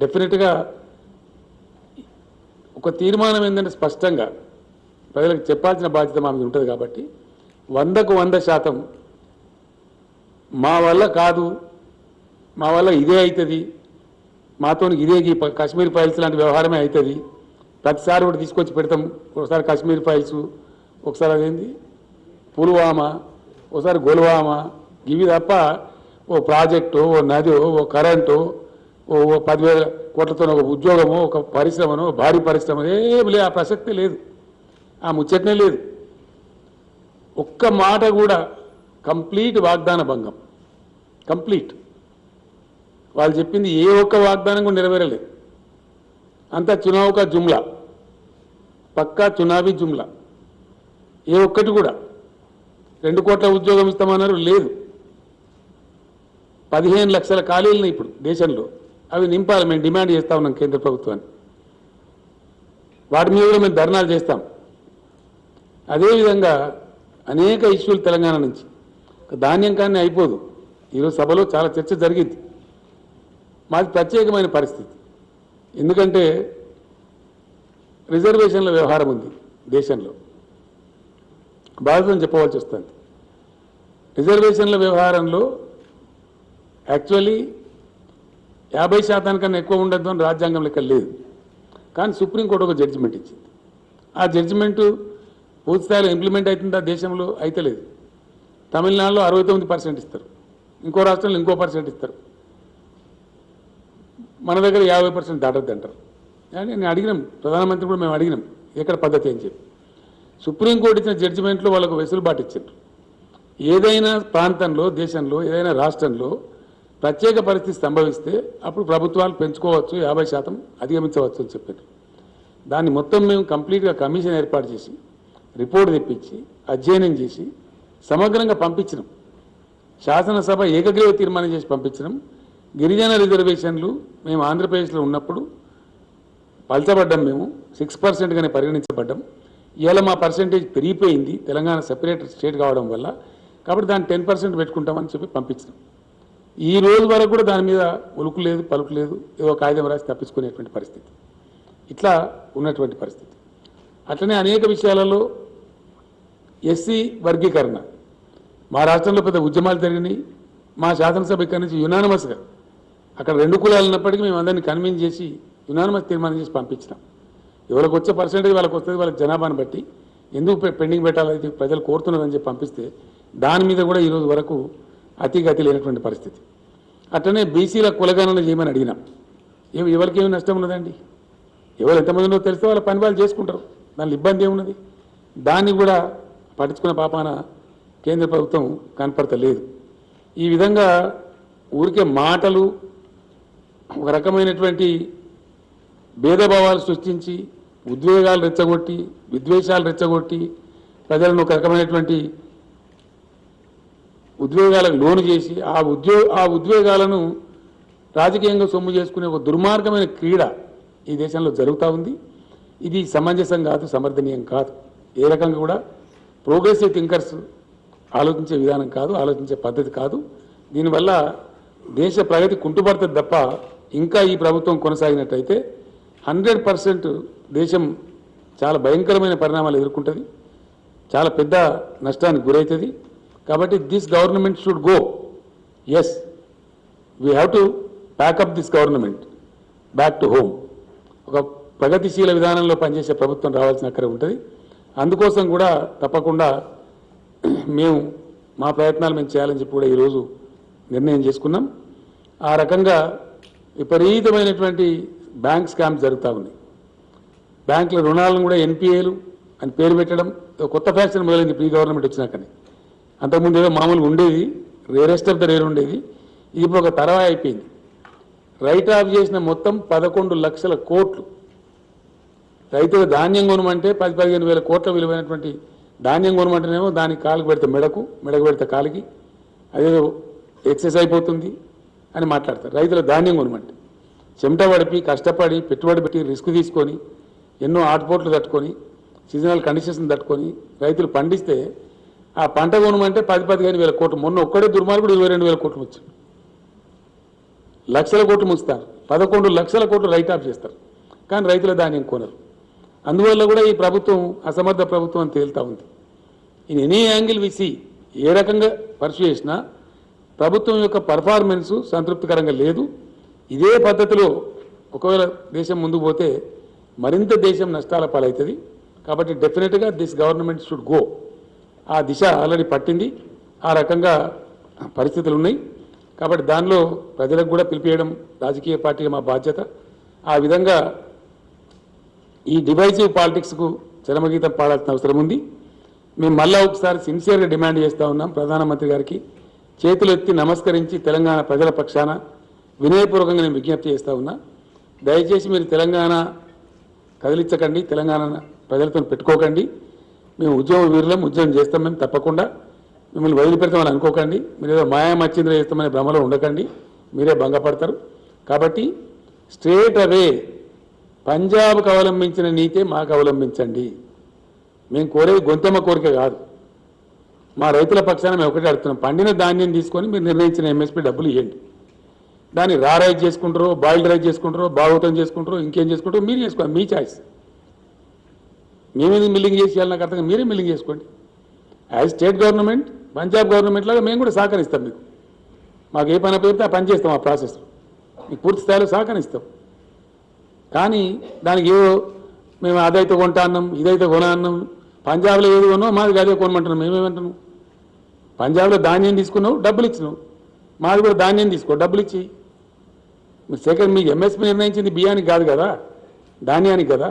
డెఫినెట్గా ఒక తీర్మానం ఏంటంటే స్పష్టంగా ప్రజలకు చెప్పాల్సిన బాధ్యత మా మీద ఉంటుంది. కాబట్టి 100కు 100% మా వల్ల కాదు, మా వల్ల ఇదే అవుతుంది, మాతో ఇదే కాశ్మీర్ ఫైల్స్ లాంటి వ్యవహారమే అవుతుంది, ప్రతిసారి కూడా తీసుకొచ్చి పెడతాం. ఒకసారి కాశ్మీర్ ఫైల్స్, ఒకసారి అదేంది పుల్వామా, ఒకసారి గొల్వామా, ఇవి తప్ప ఓ ప్రాజెక్టు, ఓ నదో, ఓ కరెంటు, ఓ 10,000 కోట్లతో ఒక ఉద్యోగమో, ఒక పరిశ్రమనో, భారీ పరిశ్రమ ఏమి లేదు. ఆ ప్రసక్తే లేదు, ఆ ముచ్చటనే లేదు. ఒక్క మాట కూడా కంప్లీట్ వాగ్దాన భంగం, కంప్లీట్. వాళ్ళు చెప్పింది ఏ ఒక్క వాగ్దానం కూడా నెరవేరలేదు. అంతా చునావుకా జుమ్లా, పక్కా చునావీ జుమ్లా. ఏ ఒక్కటి కూడా 2 కోట్ల ఉద్యోగం ఇస్తామన్నారు, లేదు. 15 లక్షల ఖాళీలను ఇప్పుడు దేశంలో, అవి నింపాలి. మేము డిమాండ్ చేస్తా ఉన్నాం కేంద్ర ప్రభుత్వాన్ని. వాటి మీద కూడా మేము ధర్నాలు చేస్తాం. అదేవిధంగా అనేక ఇష్యూలు తెలంగాణ నుంచి. ధాన్యం కానీ అయిపోదు. ఈరోజు సభలో చాలా చర్చ జరిగింది. మాది ప్రత్యేకమైన పరిస్థితి, ఎందుకంటే రిజర్వేషన్ల వ్యవహారం ఉంది దేశంలో. బాధ్యతను చెప్పవలసి వస్తుంది. రిజర్వేషన్ల వ్యవహారంలో యాక్చువల్లీ 50% కన్నా ఎక్కువ ఉండద్దు అని రాజ్యాంగం లెక్క లేదు. కానీ సుప్రీంకోర్టు ఒక జడ్జిమెంట్ ఇచ్చింది. ఆ జడ్జిమెంటు పూర్తి స్థాయిలో ఇంప్లిమెంట్ అవుతుందా దేశంలో? అయితే లేదు. తమిళనాడులో 69% ఇస్తారు, ఇంకో రాష్ట్రంలో ఇంకో % ఇస్తారు, మన దగ్గర 50% దాటద్దు అంటారు. కానీ నేను అడిగినాం, ప్రధానమంత్రి కూడా మేము అడిగినాం ఎక్కడ పద్ధతి అని చెప్పి. సుప్రీంకోర్టు ఇచ్చిన జడ్జిమెంట్లో వాళ్ళకు వెసులుబాటు ఇచ్చారు. ఏదైనా ప్రాంతంలో, దేశంలో, ఏదైనా రాష్ట్రంలో ప్రత్యేక పరిస్థితి సంభవిస్తే అప్పుడు ప్రభుత్వాలు పెంచుకోవచ్చు, 50% అధిగమించవచ్చు అని చెప్పారు. దాన్ని మొత్తం మేము కంప్లీట్గా కమిషన్ ఏర్పాటు చేసి, రిపోర్ట్ తెప్పించి, అధ్యయనం చేసి సమగ్రంగా పంపించినాం. శాసనసభ ఏకగ్రీవ తీర్మానం చేసి పంపించినాం. గిరిజన రిజర్వేషన్లు మేము ఆంధ్రప్రదేశ్లో ఉన్నప్పుడు పల్చబడ్డాం, మేము 6%గానే పరిగణించబడ్డాం. ఇవాళ మా పర్సెంటేజ్ పెరిగిపోయింది తెలంగాణ సెపరేట్ స్టేట్ కావడం వల్ల. కాబట్టి దాన్ని 10% పెట్టుకుంటామని చెప్పి పంపించినాం. ఈ రోజు వరకు కూడా దాని మీద ఉలుకు లేదు, పలుకు లేదు, ఏదో కాగితం రాసి తప్పించుకునేటువంటి పరిస్థితి. ఇట్లా ఉన్నటువంటి పరిస్థితి. అట్లనే అనేక విషయాలలో ఎస్సీ వర్గీకరణ మా రాష్ట్రంలో పెద్ద ఉద్యమాలు జరిగినాయి. మా శాసనసభ ఇక్కడి నుంచి యునానిమస్గా, అక్కడ 2 కులాలు ఉన్నప్పటికీ మేము అందరినీ కన్విన్స్ చేసి యునానిమస్ తీర్మానం చేసి పంపించినాం. ఎవరికి వచ్చే పర్సెంటేజ్ వాళ్ళకి వస్తుంది, వాళ్ళకి జనాభాను బట్టి ఎందుకు పెండింగ్ పెట్టాలని ప్రజలు కోరుతున్నారని చెప్పి పంపిస్తే దాని మీద కూడా ఈరోజు వరకు అతిగతి లేనటువంటి పరిస్థితి. అట్లనే బీసీల కులగణన చేయమని అడిగినాం. ఎవరికి ఏమి నష్టం ఉన్నదండి? ఎవరు ఎంతమంది ఉన్నదో తెలిస్తే వాళ్ళ పని వాళ్ళు చేసుకుంటారు, దానిలో ఇబ్బంది ఏమున్నది? దాన్ని కూడా పట్టించుకున్న పాపాన కేంద్ర ప్రభుత్వం కనపడతలేదు. ఈ విధంగా ఊరికే మాటలు ఒక రకమైనటువంటి భేదభావాలు సృష్టించి ఉద్వేగాలు రెచ్చగొట్టి విద్వేషాలు రెచ్చగొట్టి ప్రజలను ఒక రకమైనటువంటి ఉద్వేగాలకు లోను చేసి ఆ ఉద్వేగాలను రాజకీయంగా సొమ్ము చేసుకునే ఒక దుర్మార్గమైన క్రీడ ఈ దేశంలో జరుగుతూ ఉంది. ఇది సమంజసం కాదు, సమర్థనీయం కాదు. ఏ రకంగా కూడా ప్రోగ్రెసివ్ థింకర్స్ ఆలోచించే విధానం కాదు, ఆలోచించే పద్ధతి కాదు. దీనివల్ల దేశ ప్రగతి కుంటుపడుతుంది తప్ప ఇంకా ఈ ప్రభుత్వం కొనసాగినట్టయితే 100% దేశం చాలా భయంకరమైన పరిణామాలు ఎదుర్కొంటుంది, చాలా పెద్ద నష్టానికి గురవుతుంది. కాబట్టి this government should go. Yes, we have to pack up this government back to home. ఒక ప్రగతిశీల విధానంలో పనిచేసే ప్రభుత్వం రావాల్సిన అక్కడే ఉంటుంది. అందుకోసం కూడా తప్పకుండా మేము మా ప్రయత్నాలు మేము చేయాలని చెప్పి కూడా ఈరోజు నిర్ణయం చేసుకున్నాం. ఆ రకంగా విపరీతమైనటువంటి బ్యాంక్ స్కామ్స్ జరుగుతూ ఉన్నాయి. బ్యాంకుల రుణాలను కూడా ఎన్పిఏలు అని పేరు పెట్టడం కొత్త ఫ్యాషన్ మొదలైంది ఇప్పుడు ఈ గవర్నమెంట్ వచ్చినాకనే. అంతకుముందు ఏదో మామూలుగా ఉండేది, రేరెస్ట్ ఆఫ్ ద రేర్ ఉండేది. ఇది ఇప్పుడు ఒక తరవా అయిపోయింది. రైట్ ఆఫ్ చేసిన మొత్తం 11 లక్షల కోట్లు. రైతులు ధాన్యం కొనమంటే 10-15 వేల కోట్ల విలువైనటువంటి ధాన్యం కొనమంటేనేమో దానికి కాలుకు పెడితే మెడకు పెడితే కాలికి అదేదో ఎక్సెస్ అయిపోతుంది అని మాట్లాడతారు. రైతుల ధాన్యం కొనమంటే చెమట పడిపి కష్టపడి పెట్టుబడి పెట్టి రిస్క్ తీసుకొని ఎన్నో ఆటుపోట్లు తట్టుకొని సీజనల్ కండిషన్స్ తట్టుకొని రైతులు పండిస్తే ఆ పంట కొనమంటే 10-15 వేల కోట్లు. మొన్న ఒక్కడే దుర్మార్గుడు 22 వేల కోట్లు వచ్చాడు. లక్షల కోట్లు ముస్తారు, 11 లక్షల కోట్లు రైట్ ఆఫ్ చేస్తారు. కానీ రైతుల ధాన్యం కొనరు. అందువల్ల కూడా ఈ ప్రభుత్వం అసమర్థ ప్రభుత్వం అని తేలుతా ఉంది. ఇన్ ఎనీ యాంగిల్ విసి ఏ రకంగా పర్సూ చేసినా ప్రభుత్వం యొక్క పర్ఫార్మెన్సు సంతృప్తికరంగా లేదు. ఇదే పద్ధతిలో ఒకవేళ దేశం ముందుకు పోతే మరింత దేశం నష్టాల పాలవుతుంది. కాబట్టి డెఫినెట్గా దిస్ గవర్నమెంట్ షుడ్ గో. ఆ దిశ ఆల్రెడీ పట్టింది. ఆ రకంగా పరిస్థితులు ఉన్నాయి. కాబట్టి దానిలో ప్రజలకు కూడా పిలిపియడం రాజకీయ పార్టీగా మా బాధ్యత. ఆ విధంగా ఈ డివైజివ్ పాలిటిక్స్కు చరమగీతం పాడాల్సిన అవసరం ఉంది. మేము మళ్ళా ఒకసారి సిన్సియర్గా డిమాండ్ చేస్తూ ఉన్నాం ప్రధానమంత్రి గారికి. చేతులు ఎత్తి నమస్కరించి తెలంగాణ ప్రజల పక్షాన వినయపూర్వకంగా నేను విజ్ఞప్తి చేస్తూ ఉన్నా. దయచేసి మీరు తెలంగాణ కదిలించకండి, తెలంగాణ ప్రజలతో పెట్టుకోకండి. మేము ఉద్యమ వీరులం, ఉద్యమం చేస్తాం. మేము తప్పకుండా మిమ్మల్ని వదిలిపెడతామని అనుకోకండి. మీరు ఏదో మాయామచ్చింద్ర చేస్తామనే భ్రమలో ఉండకండి, మీరే భంగపడతారు. కాబట్టి స్ట్రేట్ అవే పంజాబ్కు అవలంబించిన నీతే మాకు అవలంబించండి. మేము కోరేది గొంతెమ్మ కోరిక కాదు. మా రైతుల పక్షాన మేము ఒకటే అడుగుతున్నాం, పండిన ధాన్యం తీసుకొని మీరు నిర్ణయించిన ఎంఎస్పీ డబ్బులు ఇవ్వండి. దాన్ని రైజ్ చేసుకుంటారో, బాయిల్డ్ రైజ్ చేసుకుంటారో, బాగోతం చేసుకుంటారో, ఇంకేం చేసుకుంటారో మీరు చేసుకోండి, మీ చాయిస్. మేమేది మిల్లింగ్ చేసి నాకు అర్థంగా మీరే మిల్లింగ్ చేసుకోండి. As state government, Punjab government లాగా మేము కూడా సహకరిస్తాం. మీకు మాకు ఏ పని పేరుతో ఆ పని చేస్తాం. ఆ ప్రాసెస్ మీకు పూర్తి స్థాయిలో సహకరిస్తాం. కానీ దానికి ఏదో మేము అదైతే కొంటా అన్నాం, ఇదైతే కొన అన్నాం. పంజాబ్లో ఏది కొన్నావు మాది అదే కొనమంటున్నాం. మేమేమంటున్నాం, పంజాబ్లో ధాన్యం తీసుకున్నావు, డబ్బులు ఇచ్చినావు, మాది కూడా ధాన్యం తీసుకో, డబ్బులు ఇచ్చి. మీరు సెకండ్ మీకు ఎంఎస్పీ నిర్ణయించింది బియ్యానికి కాదు కదా, ధాన్యానికి కదా.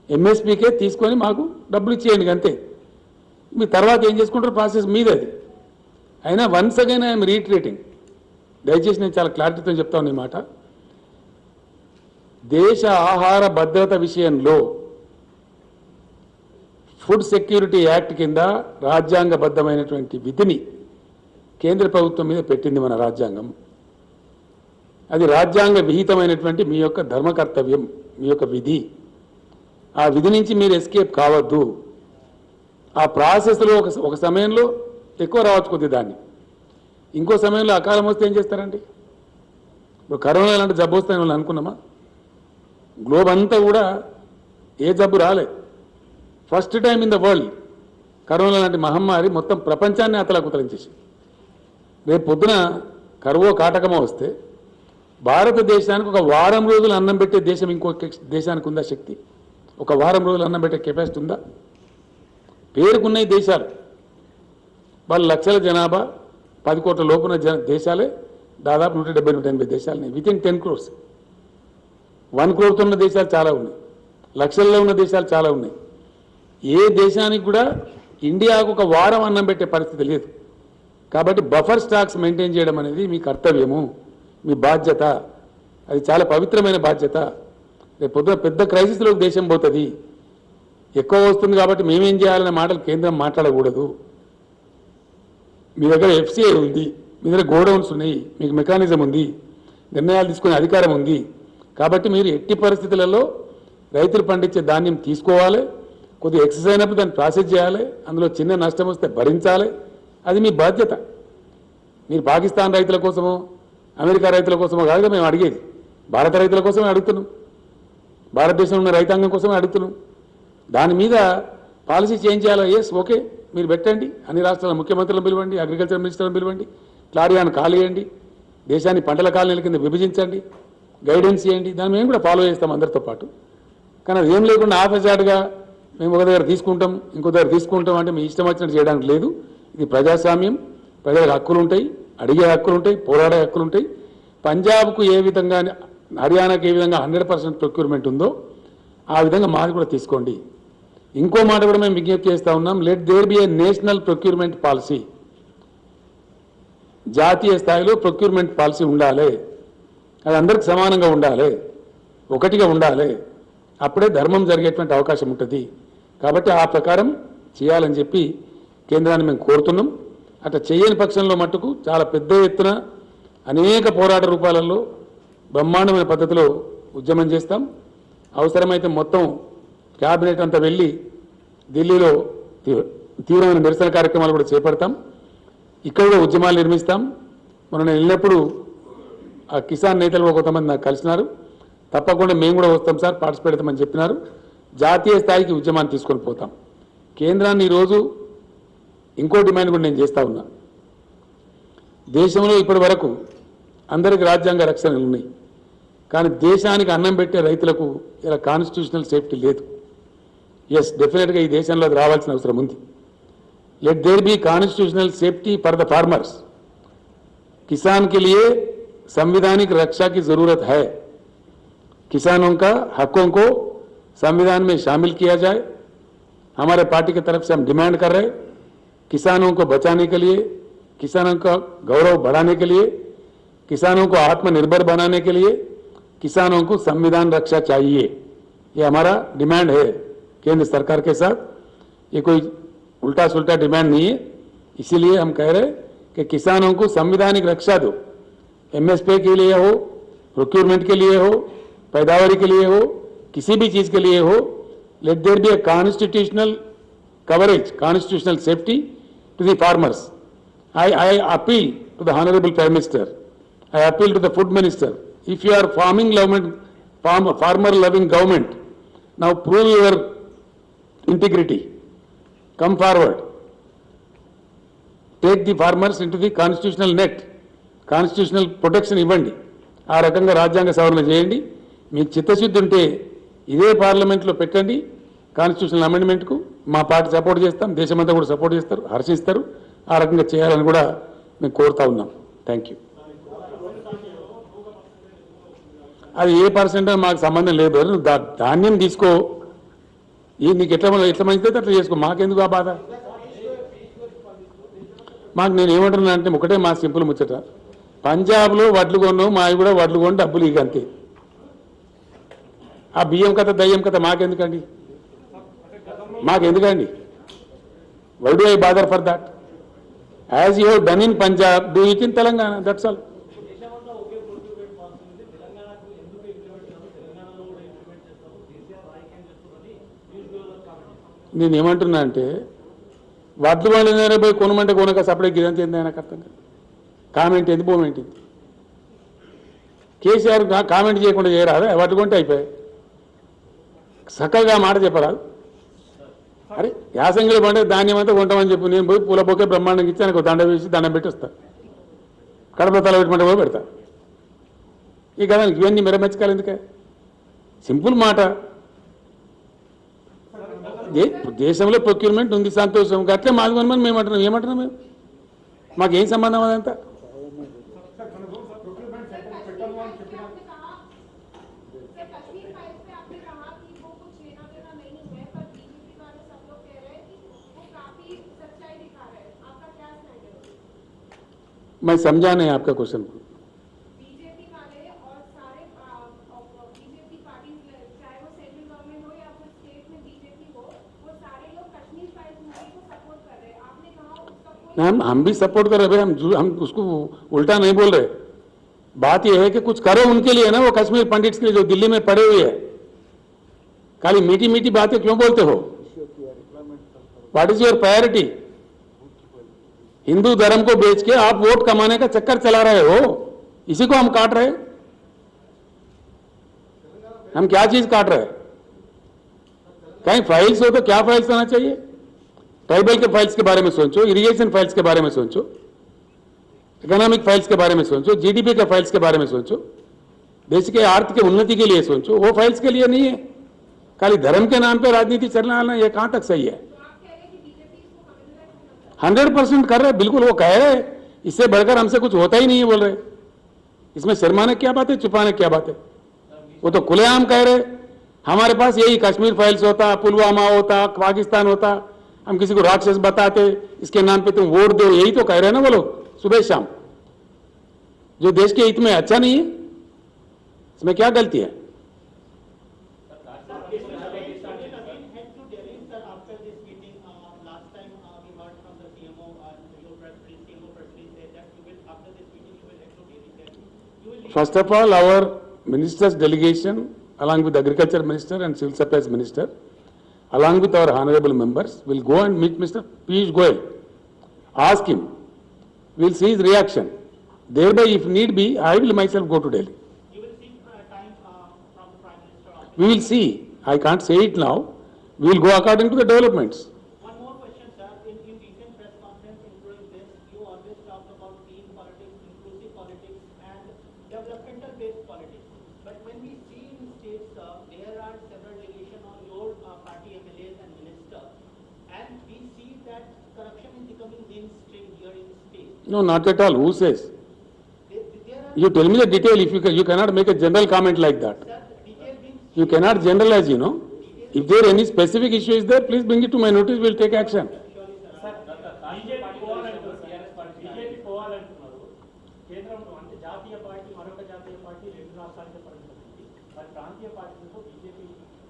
ఎంఎస్పీకే తీసుకొని మాకు డబ్బులు ఇచ్చేయండి అంతే. మీ తర్వాత ఏం చేసుకుంటారో ప్రాసెస్ మీదే అది. అయినా వన్స్ అగైన్ ఐఎమ్ రీట్రేటింగ్, దయచేసి నేను చాలా క్లారిటీతో చెప్తాను ఈ మాట. దేశ ఆహార భద్రత విషయంలో ఫుడ్ సెక్యూరిటీ యాక్ట్ కింద రాజ్యాంగబద్ధమైనటువంటి విధిని కేంద్ర ప్రభుత్వం మీద పెట్టింది మన రాజ్యాంగం. అది రాజ్యాంగ విహితమైనటువంటి మీ యొక్క ధర్మ కర్తవ్యం, మీ యొక్క విధి. ఆ విధి నుంచి మీరు ఎస్కేప్ కావద్దు. ఆ ప్రాసెస్లో ఒక సమయంలో ఎక్కువ రావచ్చు కొద్ది దాన్ని, ఇంకో సమయంలో అకాలం వస్తే ఏం చేస్తారండి? ఇప్పుడు కరోనా లాంటి జబ్బు వస్తాయని వాళ్ళు అనుకున్నామా? గ్లోబ్ అంతా కూడా ఏ జబ్బు రాలే. First time in the world corona లాంటి మహమ్మారి మొత్తం ప్రపంచాన్ని అతలాకుతలించేసి, రేపు పొద్దున కరువో కాటకమో వస్తే భారతదేశానికి ఒక వారం రోజులు అన్నం పెట్టే దేశం ఇంకో దేశానికి ఉందా శక్తి? ఒక వారం రోజులు అన్నం పెట్టే కెపాసిటీ ఉందా? పేరుకున్న దేశాలు, వాళ్ళు లక్షల జనాభా 10 కోట్ల లోపున దేశాలే దాదాపు 170-180 దేశాలని వితిన్ 10 crores. 1 crore ఉన్న దేశాలు చాలా ఉన్నాయి, లక్షల్లో ఉన్న దేశాలు చాలా ఉన్నాయి. ఏ దేశానికి కూడా ఇండియాకు ఒక వారం అన్నం పెట్టే పరిస్థితి లేదు. కాబట్టి బఫర్ స్టాక్స్ మెయింటైన్ చేయడం అనేది మీ కర్తవ్యము, మీ బాధ్యత. అది చాలా పవిత్రమైన బాధ్యత. రేపు పొద్దున పెద్ద క్రైసిస్లోకి దేశం పోతుంది. ఎక్కువ వస్తుంది కాబట్టి మేమేం చేయాలనే మాటలు కేంద్రం మాట్లాడకూడదు. మీ దగ్గర ఎఫ్సిఐ ఉంది, మీ దగ్గర గోడౌన్స్ ఉన్నాయి, మీకు మెకానిజం ఉంది, నిర్ణయాలు తీసుకునే అధికారం ఉంది. కాబట్టి మీరు ఎట్టి పరిస్థితులలో రైతులు పండించే ధాన్యం తీసుకోవాలి, కొద్దిగా ఎక్సెస్ అయినప్పుడు దాన్ని ప్రాసెస్ చేయాలి, అందులో చిన్న నష్టం వస్తే భరించాలి. అది మీ బాధ్యత. మీరు పాకిస్తాన్ రైతుల కోసమో అమెరికా రైతుల కోసమో కాదుగా మేము అడిగేది, భారత రైతుల కోసమే అడుగుతున్నాం, భారతదేశంలో ఉన్న రైతాంగం కోసమే అడుగుతున్నాం. దాని మీద పాలసీ చేంజ్ చేయాలా? ఎస్, ఓకే, మీరు పెట్టండి. అన్ని రాష్ట్రాల ముఖ్యమంత్రులను పిలవండి, అగ్రికల్చర్ మినిస్టర్లను పిలవండి, క్లారియాను ఖాళీ చేయండి, దేశాన్ని పంటల కాలనీల కింద విభజించండి, గైడెన్స్ చేయండి. దాన్ని మేము కూడా ఫాలో చేస్తాం అందరితో పాటు. కానీ అది ఏం లేకుండా ఆఫీసాటుగా మేము ఒక దగ్గర తీసుకుంటాం, ఇంకో దగ్గర తీసుకుంటాం అంటే మీ ఇష్టం వచ్చినట్టు చేయడానికి లేదు. ఇది ప్రజాస్వామ్యం. ప్రజలకు హక్కులు ఉంటాయి, అడిగే హక్కులు ఉంటాయి, పోరాడే హక్కులు ఉంటాయి. పంజాబ్కు ఏ విధంగా, హర్యానాకు ఏ విధంగా 100% ప్రొక్యూర్మెంట్ ఉందో ఆ విధంగా మాది కూడా తీసుకోండి. ఇంకో మాట కూడా మేము విజ్ఞప్తి చేస్తూ ఉన్నాం, let there be a national procurement policy. జాతీయ స్థాయిలో ప్రొక్యూర్మెంట్ పాలసీ ఉండాలి. అది అందరికి సమానంగా ఉండాలి, ఒకటిగా ఉండాలి. అప్పుడే ధర్మం జరిగేటువంటి అవకాశం ఉంటుంది. కాబట్టి ఆ ప్రకారం చేయాలని చెప్పి కేంద్రాన్ని మేము కోరుతున్నాం. అట్లా చేయని పక్షంలో మట్టుకు చాలా పెద్ద ఎత్తున అనేక పోరాట రూపాలలో బ్రహ్మాండమైన పద్ధతిలో ఉద్యమం చేస్తాం. అవసరమైతే మొత్తం క్యాబినెట్ అంతా వెళ్ళి ఢిల్లీలో తీవ్రమైన నిరసన కార్యక్రమాలు కూడా చేపడతాం. ఇక్కడ కూడా ఉద్యమాలు నిర్మిస్తాం. మొన్న నేను వెళ్ళినప్పుడు ఆ కిసాన్ నేతలు కూడా కొంతమంది నాకు కలిసినారు. తప్పకుండా మేము కూడా వస్తాం సార్, పార్టిసిపేట్ అవుతామని చెప్పినారు. జాతీయ స్థాయికి ఉద్యమాన్ని తీసుకొని పోతాం. కేంద్రాన్ని ఈరోజు ఇంకో డిమాండ్ కూడా నేను చేస్తూ ఉన్నా. దేశంలో ఇప్పటి వరకు అందరికి రాజ్యాంగ రక్షణలు ఉన్నాయి, కానీ దేశానికి అన్నం పెట్టే రైతులకు ఇలా కాన్స్టిట్యూషనల్ సేఫ్టీ లేదు. ఎస్, డెఫినెట్గా ఈ దేశంలో అది రావాల్సిన అవసరం ఉంది. Let there be constitutional safety for the farmers. किसान के लिए संवैधानिक रक्षा की जरूरत है. किसानों का हकों को संविधान में शामिल किया जाए. हमारे पार्टी की तरफ से हम डिमांड कर रहे हैं, किसानों को बचाने के लिए, किसानों का गौरव बढ़ाने के लिए, किसानों को आत्मनिर्भर बनाने के लिए किसानों को संविधान रक्षा चाहिए. ये हमारा डिमांड है केंद्र सरकार के साथ. ये कोई उल्टा सुल्टा डिमांड नहीं है. इसीलिए हम कह रहे हैं कि किसानों को संवैधानिक रक्षा दो. एमएसपी के लिए हो, प्रोक्योरमेंट के लिए हो, पैदावारी के लिए हो, किसी भी चीज के लिए हो, let there be a constitutional coverage, constitutional safety to the farmers. I appeal to the Honorable Prime Minister. I appeal to the Food Minister. If you are farmer loving government, now prove your integrity. Come forward. Take the farmers into the constitutional net. Constitutional protection ఇవ్వండి. ఆ రకంగా రాజ్యాంగ సవరణ చేయండి. మీకు చిత్తశుద్ధి ఉంటే ఇదే పార్లమెంట్లో పెట్టండి కాన్స్టిట్యూషనల్ అమెండ్మెంట్కు. మా పార్టీ సపోర్ట్ చేస్తాం, దేశమంతా కూడా సపోర్ట్ చేస్తారు, హర్షిస్తారు. ఆ రకంగా చేయాలని కూడా మేము కోరుతా ఉన్నాం. Thank you. అది ఏ పర్సెంట్ మాకు సంబంధం లేదు. నువ్వు ధాన్యం తీసుకో, ఈ నీకు ఎట్లా మంచిదే అట్లా చేసుకో, మాకెందుకు ఆ బాధ. మాకు నేను ఏమంటున్నా అంటే ఒకటే మా సింపుల్ ముచ్చట, పంజాబ్లో వడ్లు కొన్నావు, మావి కూడా వడ్లు కొని డబ్బులు ఇక అంతే. ఆ బియ్యం కథ దయ్యం కథ మాకెందుకండి, మాకెందుకండి. Why do I bother for that? As you have done in Punjab, do it in Telangana, that's all. నేను ఏమంటున్నా అంటే వడ్లు వండిన పోయి కొనమంటే కొనక సపరేట్ గిదంతా ఏంది ఆయన అర్థం కాదు. కామెంట్ ఏంది, మూమెంట్ ఏంది. కేసీఆర్ కామెంట్ చేయకుండా చేయరాదు, వడ్లు కొంటే అయిపోయాయి. చక్కగా మాట చెప్పరాదు. అరే యాసంగిలో పండే ధాన్యం అంతా కొంటామని చెప్పి నేను పోయి పూల బొకే బ్రహ్మాండంగా ఇచ్చి ఆయనకు దండ వేసి దండం పెట్టి వస్తా, కడప తల పెట్టమంటే పోయి పెడతా. ఈ కదా ఇవన్నీ మెరమెచ్చకాలి ఎందుకే, సింపుల్ మాట. దేశంలో ప్రొక్యూర్మెంట్ ఉంది, సంతోషం. అట్లే మాది కొనమని మేము అంటున్నాం. ఏమంటున్నాం మేము? మాకేం సంబంధం అదంతా? मैं समझा नहीं आपका क्वेश्चन को। बीजेपी वाले और सारे बीजेपी पार्टी चाहे वो सेंट्रल गवर्नमेंट हो या फिर स्टेट में बीजेपी हो, वो सारे लोग कश्मीर फाइल्स मूवी को सपोर्ट कर रहे हैं। आपने कहा उसका कोई हम भी सपोर्ट कर रहे हैं, हम उसको उल्टा नहीं बोल रहे। बात यह है कि कुछ करो उनके लिए ना, वो कश्मीर पंडित्स के लिए जो दिल्ली में पड़े हुए हैं। खाली मीठी मीठी बातें क्यों बोलते हो? What is your priority? Hindu धर्म को बेच के आप वोट कमाने का चक्कर चला रहे हो, इसी को हम काट रहे हैं। हम क्या चीज काट रहे हैं? कहीं फाइल्स हो तो क्या फाइल्स होना चाहिए? ट्राइबल के फाइल्स के बारे में सोचो, इरिगेशन फाइल्स के बारे में सोचो, इकोनॉमिक फाइल्स के बारे में सोचो, जीडीपी के फाइल्स के बारे में सोचो, देश के आर्थिक उन्नति के लिए सोचो। वो फाइल्स के लिए नहीं है। खाली धर्म के नाम पे राजनीति चलना ये कहां तक सही है? 100% कर रहे, बिल्कुल वो कह रहे। इससे बढ़कर हमसे कुछ होता ही नहीं है बोल रहे। इसमें शर्माने क्या बात है, छुपाने क्या बात है? वो तो खुलेआम कह रहे। हमारे पास यही कश्मीर फाइल्स होता, पुलवामा होता, पाकिस्तान होता, हम किसी को राक्षस बताते, इसके नाम पे तुम वोट दो, यही तो कह रहे हैं ना वो लोग सुबह शाम। जो देश के हित में अच्छा नहीं है, इसमें क्या गलती है? First of all, our minister's delegation, along with the agriculture minister and civil supplies minister, along with our honorable members, will go and meet Mr. Piyush Goyal. Ask him. We'll see his reaction. Thereby, if need be, I will myself go to Delhi. You will seek time from the Prime Minister office. We will see. I can't say it now. We will go according to the developments. One more question, sir. In recent press conference, including this, you always talked about clean politics, inclusive politics, and developmental-based politics. But when we see in states, there are several allegations on your party MLAs and ministers, and we see that corruption is becoming mainstream here in state. No, not at all. Who says? There are, You tell me the detail. If you cannot make a general comment like that. sir, detail being You cannot generalize, you know. If there any specific issue is there, please bring it to my notice. We'll take action. BJP పోవాలంటున్నారు. కేంద్రంలో అంటే జాతీయ పార్టీ మరొక జాతీయ పార్టీ రెండు రాష్ట్రాలకే పరిమితమైంది. మరి ప్రాంతీయ పార్టీలతో బీజేపీ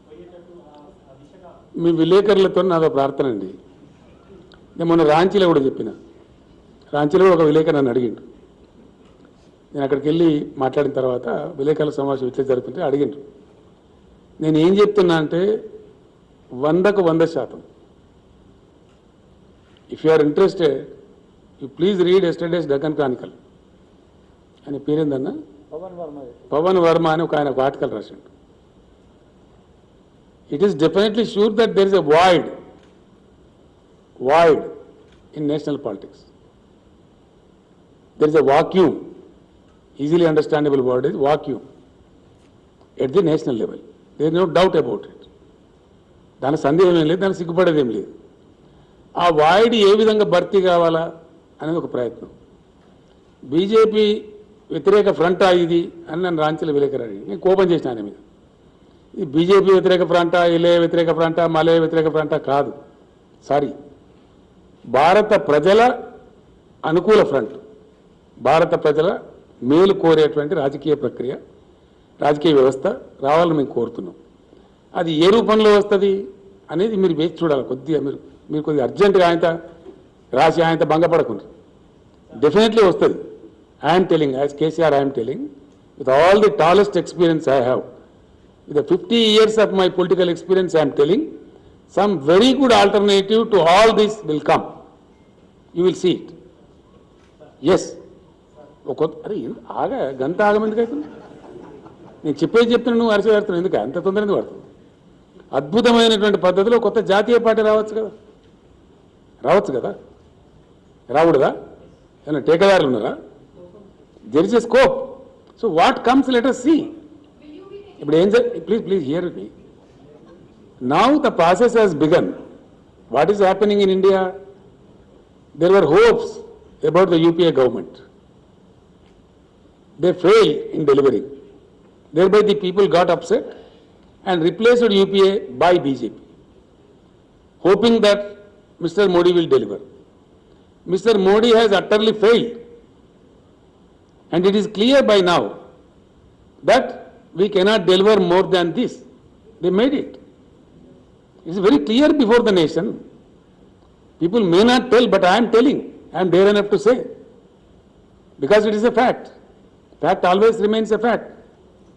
పోయేటట్టు ఆ దిశగా మీ విలేకరులతో నాదో ప్రార్థన అండి. నేను మొన్న రాంచీలో కూడా చెప్పిన. రాంచీలో ఒక విలేకరు నన్ను అడిగిండు. నేను అక్కడికి వెళ్ళి మాట్లాడిన తర్వాత విలేకరుల సమావేశం ఇట్లా జరుగుతుంటే అడిగిండ్రు. నేను ఏం చెప్తున్నా అంటే 100కు 100%. If you are interested, you please read yesterday's Deccan Chronicle. ఆయన పేరేందన్నా, పవన్ వర్మ అని ఒక ఆయన ఒక ఆర్టికల్ రాసిండు. It is definitely sure that there is a void in national politics. There is a vacuum. Easily understandable word is vacuum at the national level. There is no doubt about it. దాని సందేహం ఏం లేదు, దాని సిగ్గుపడేది ఏం లేదు. ఆ వాయిడ్ ఏ విధంగా భర్తీ కావాలా అనేది ఒక ప్రయత్నం. బీజేపీ వ్యతిరేక ఫ్రంటా ఇది అని నన్ను రాంచీలో విలేకరు అడిగి నేను కోపం చేసిన ఆయన మీద. ఇది బీజేపీ వ్యతిరేక ఫ్రంటా, ఇలే వ్యతిరేక ఫ్రంటా, మలే వ్యతిరేక ఫ్రంటా కాదు. సారీ, భారత ప్రజల అనుకూల ఫ్రంట్, భారత ప్రజల మేలు కోరేటువంటి రాజకీయ ప్రక్రియ, రాజకీయ వ్యవస్థ రావాలని మేము కోరుతున్నాం. అది ఏ రూపంలో వస్తుంది అనేది మీరు వేచి చూడాలి. కొద్దిగా మీరు కొద్దిగా అర్జెంటుగా ఆయనతో రాసి ఆయనతో భంగపడకుండా డెఫినెట్లీ వస్తుంది. I'm telling, as KCR I'm telling, with all the tallest experience I have, with the 50 years of my political experience, I am telling, some very good alternative to all this will come. You will see it. Yes. అరే ఆగా గంత ఆగమెందుకు అవుతుంది? నేను చెప్పేది చెప్తున్నాను, నువ్వు అరిచి పెడుతున్నావు ఎందుకు? అంత తొందర ఎందుకు పడుతుంది? అద్భుతమైనటువంటి పద్ధతిలో కొత్త జాతీయ పార్టీ రావచ్చు కదా, రావడుదా? ఏమైనా టేకదారులు ఉన్నారా? There is a scope. So what comes let us see. ఇప్పుడు ఏం please here me. Now the process has begun. What is happening in India? There were hopes about the UPA government. They failed in delivering. Thereby the people got upset and replaced UPA by BJP, hoping that Mr. Modi will deliver. Mr. Modi has utterly failed. And it is clear by now that we cannot deliver more than this. They made it. It is very clear before the nation. People may not tell, but I am telling. I am dare enough to say. Because it is a fact. Fact always remains a fact.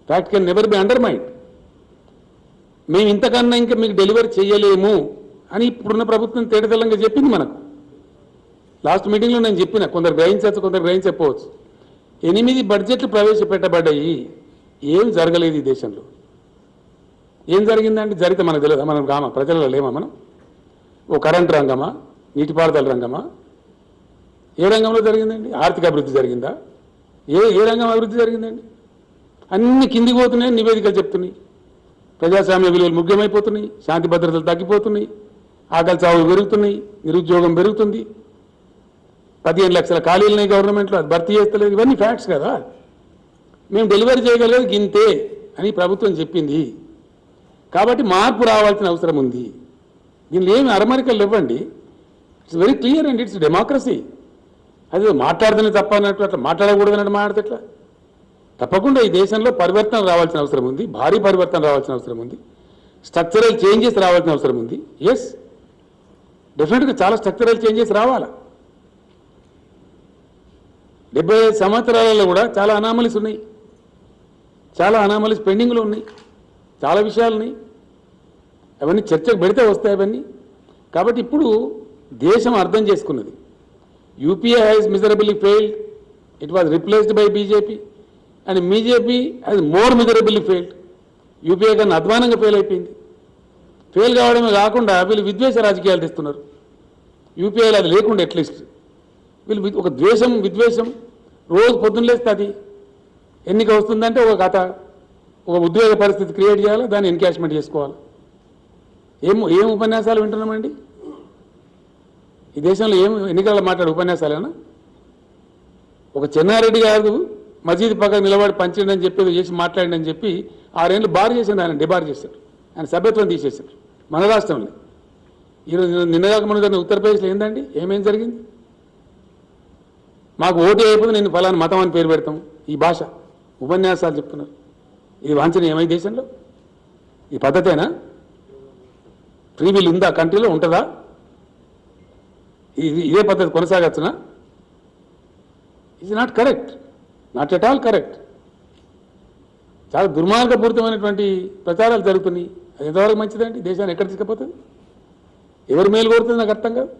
Fact can never be undermined. మేము ఇంతకన్నా ఇంకా మీకు డెలివరీ చేయలేము అని ఇప్పుడున్న ప్రభుత్వం తేటతెల్లంగా చెప్పింది మనకు. లాస్ట్ మీటింగ్లో నేను చెప్పిన, కొందరు గ్రహించవచ్చు, కొందరు గ్రహించకపోవచ్చు. 8 బడ్జెట్లు ప్రవేశపెట్టబడ్డాయి. ఏం జరగలేదు ఈ దేశంలో. ఏం జరిగిందంటే జరిగితే మనకు తెలియదు. మనం రామా ప్రజలలో లేమా మనం? ఓ కరెంట్ రంగమా, నీటిపారుదల రంగమా, ఏ రంగంలో జరిగిందండి? ఆర్థిక అభివృద్ధి జరిగిందా? ఏ రంగం అభివృద్ధి జరిగిందండి? అన్ని కిందికి పోతున్నాయి, నివేదికలు చెప్తున్నాయి. ప్రజాస్వామ్య విలువలు ముఖ్యమైపోతున్నాయి, శాంతి భద్రతలు తగ్గిపోతున్నాయి, ఆకలి చావులు పెరుగుతున్నాయి, నిరుద్యోగం పెరుగుతుంది, 15 లక్షల ఖాళీలున్నాయి గవర్నమెంట్లో, అది భర్తీ చేస్తలేదు. ఇవన్నీ ఫ్యాక్ట్స్ కదా. మేము డెలివరీ చేయగలిగేది గింతే అని ప్రభుత్వం చెప్పింది. కాబట్టి మార్పు రావాల్సిన అవసరం ఉంది. దీనిలో ఏమి అరమరికలు ఇవ్వండి. It's very clear and it's democracy. అది మాట్లాడుతూనే తప్ప అన్నట్టు, అట్లా మాట్లాడకూడదు అన్నట్టు మాట్లాడితే ఎట్లా? తప్పకుండా ఈ దేశంలో పరివర్తన రావాల్సిన అవసరం ఉంది, భారీ పరివర్తన రావాల్సిన అవసరం ఉంది, స్ట్రక్చరల్ చేంజెస్ రావాల్సిన అవసరం ఉంది. ఎస్, డెఫినెట్గా చాలా స్ట్రక్చరల్ చేంజెస్ రావాలా. 75 సంవత్సరాలలో కూడా చాలా అనామలీస్ ఉన్నాయి, చాలా అనామలీస్ పెండింగ్లో ఉన్నాయి, చాలా విషయాలు ఉన్నాయి. అవన్నీ చర్చకు పెడితే వస్తాయి అవన్నీ. కాబట్టి ఇప్పుడు దేశం అర్థం చేసుకున్నది. UPA has miserably failed, it was replaced by BJP and BJP has more miserably failed. UPA కన్నా అధ్వానంగా ఫెయిల్ అయిపోయింది. ఫెయిల్ కావడమే కాకుండా వీళ్ళు విద్వేష రాజకీయాలు తెస్తున్నారు. యూపీఐలో అది లేకుండా అట్లీస్ట్ వీళ్ళు ఒక ద్వేషం, విద్వేషం రోజు పొద్దున్న లేస్తే అది ఎన్నిక వస్తుందంటే ఒక కథ, ఒక ఉద్వేగ పరిస్థితి క్రియేట్ చేయాలి, దాన్ని ఎన్కాష్మెంట్ చేసుకోవాలి. ఏం ఉపన్యాసాలు వింటున్నామండి ఈ దేశంలో? ఏం ఎన్నికల్లో మాట్లాడే ఉపన్యాసాలేనా? ఒక చెన్నారెడ్డి గారు మసీదు పక్కన నిలబడి పంచండి అని చెప్పి చేసి మాట్లాడండి అని చెప్పి 6 ఏళ్ళు బార్ చేసింది, ఆయన డిబార్ చేశారు, ఆయన సభ్యత్వం తీసేశారు మన రాష్ట్రంలో. ఈరోజు నిన్నగాక మన జరిగిన ఉత్తరప్రదేశ్లో ఏందండి, ఏమేం జరిగింది? మాకు ఓటు అయిపోతే నేను ఫలానా మతం అని పేరు పెడతాం. ఈ భాష ఉపన్యాసాలు చెప్తున్నారు. ఇది వాంఛనీయమై దేశంలో? ఈ పద్ధతేనా? ఫ్రీ విల్ ఉందా కంట్రీలో? ఉంటుందా? ఇదే పద్ధతి కొనసాగచ్చునా? It's not correct, not at all correct. చాలా దుర్మార్గపూరితమైనటువంటి ప్రచారాలు జరుగుతున్నాయి. అది ఎంతవరకు మంచిదండి? దేశాన్ని ఎక్కడ తీసుకుపోతుంది? ఎవరు మేలు కోరుతుంది నాకు అర్థం కాదు.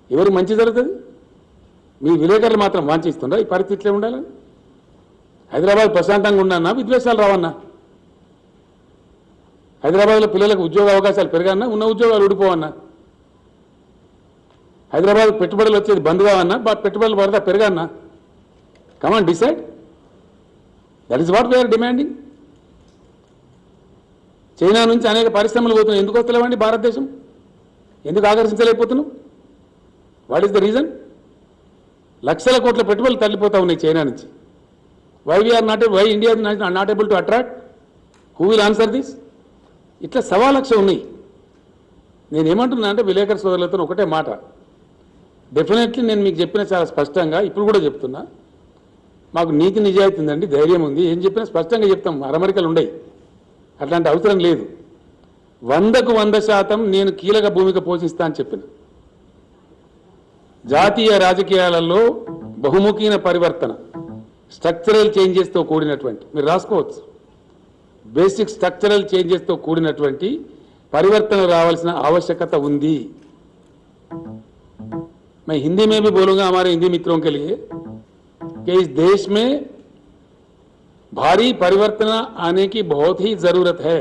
ఎవరు మంచి జరుగుతుంది? మీ విలేకరులు మాత్రం వాంఛిస్తుండ్రా ఈ పరిస్థితిలో ఉండాలని? హైదరాబాద్ ప్రశాంతంగా ఉండన్నా, విద్వేషాలు రావన్నా? హైదరాబాద్లో పిల్లలకు ఉద్యోగ అవకాశాలు పెరగన్నా, ఉన్న ఉద్యోగాలు ఊడిపోవన్నా? హైదరాబాద్ పెట్టుబడులు వచ్చేది బంద్ కావన్నా, పెట్టుబడులు పడతా పెరగన్నా? Come on decide. That is what we are demanding. China నుంచి అనేక పరిశ్రమలు పోతున్నాయి. ఎందుకు వస్తలేవండి భారతదేశం? ఎందుకు ఆకర్షించలేకపోతున్నాం? What is the reason? లక్షల కోట్ల పెట్టుబడులు తల్లిపోతా ఉన్నాయి చైనా నుంచి. Why India not able to attract? Who will answer this? ఇట్లా 1,00,000 ఉన్నాయి. నేనేమంటున్నా అంటే విలేకరు సోదరులతో ఒకటే మాట, డెఫినెట్లీ నేను మీకు చెప్పిన చాలా స్పష్టంగా ఇప్పుడు కూడా చెప్తున్నా, మాకు నీతి నిజాయితీ ఉందండి, ధైర్యం ఉంది, ఏం చెప్పినా స్పష్టంగా చెప్తాం, అరమరికలు ఉండయి, అట్లాంటి అవసరం లేదు. 100కు 100% నేను కీలక భూమిక పోషిస్తా అని చెప్పిన. జాతీయ రాజకీయాలలో బహుముఖీన పరివర్తన, స్ట్రక్చరల్ చేంజెస్తో కూడినటువంటి, మీరు రాసుకోవచ్చు, బేసిక్ స్ట్రక్చరల్ చేంజెస్తో కూడినటువంటి పరివర్తన రావాల్సిన आवश्यकता ఉంది. मैं हिंदी में भी बोलूंगा हमारे हिंदी मित्रों के लिए कि इस देश में भारी परिवर्तन आने की बहुत ही जरूरत है,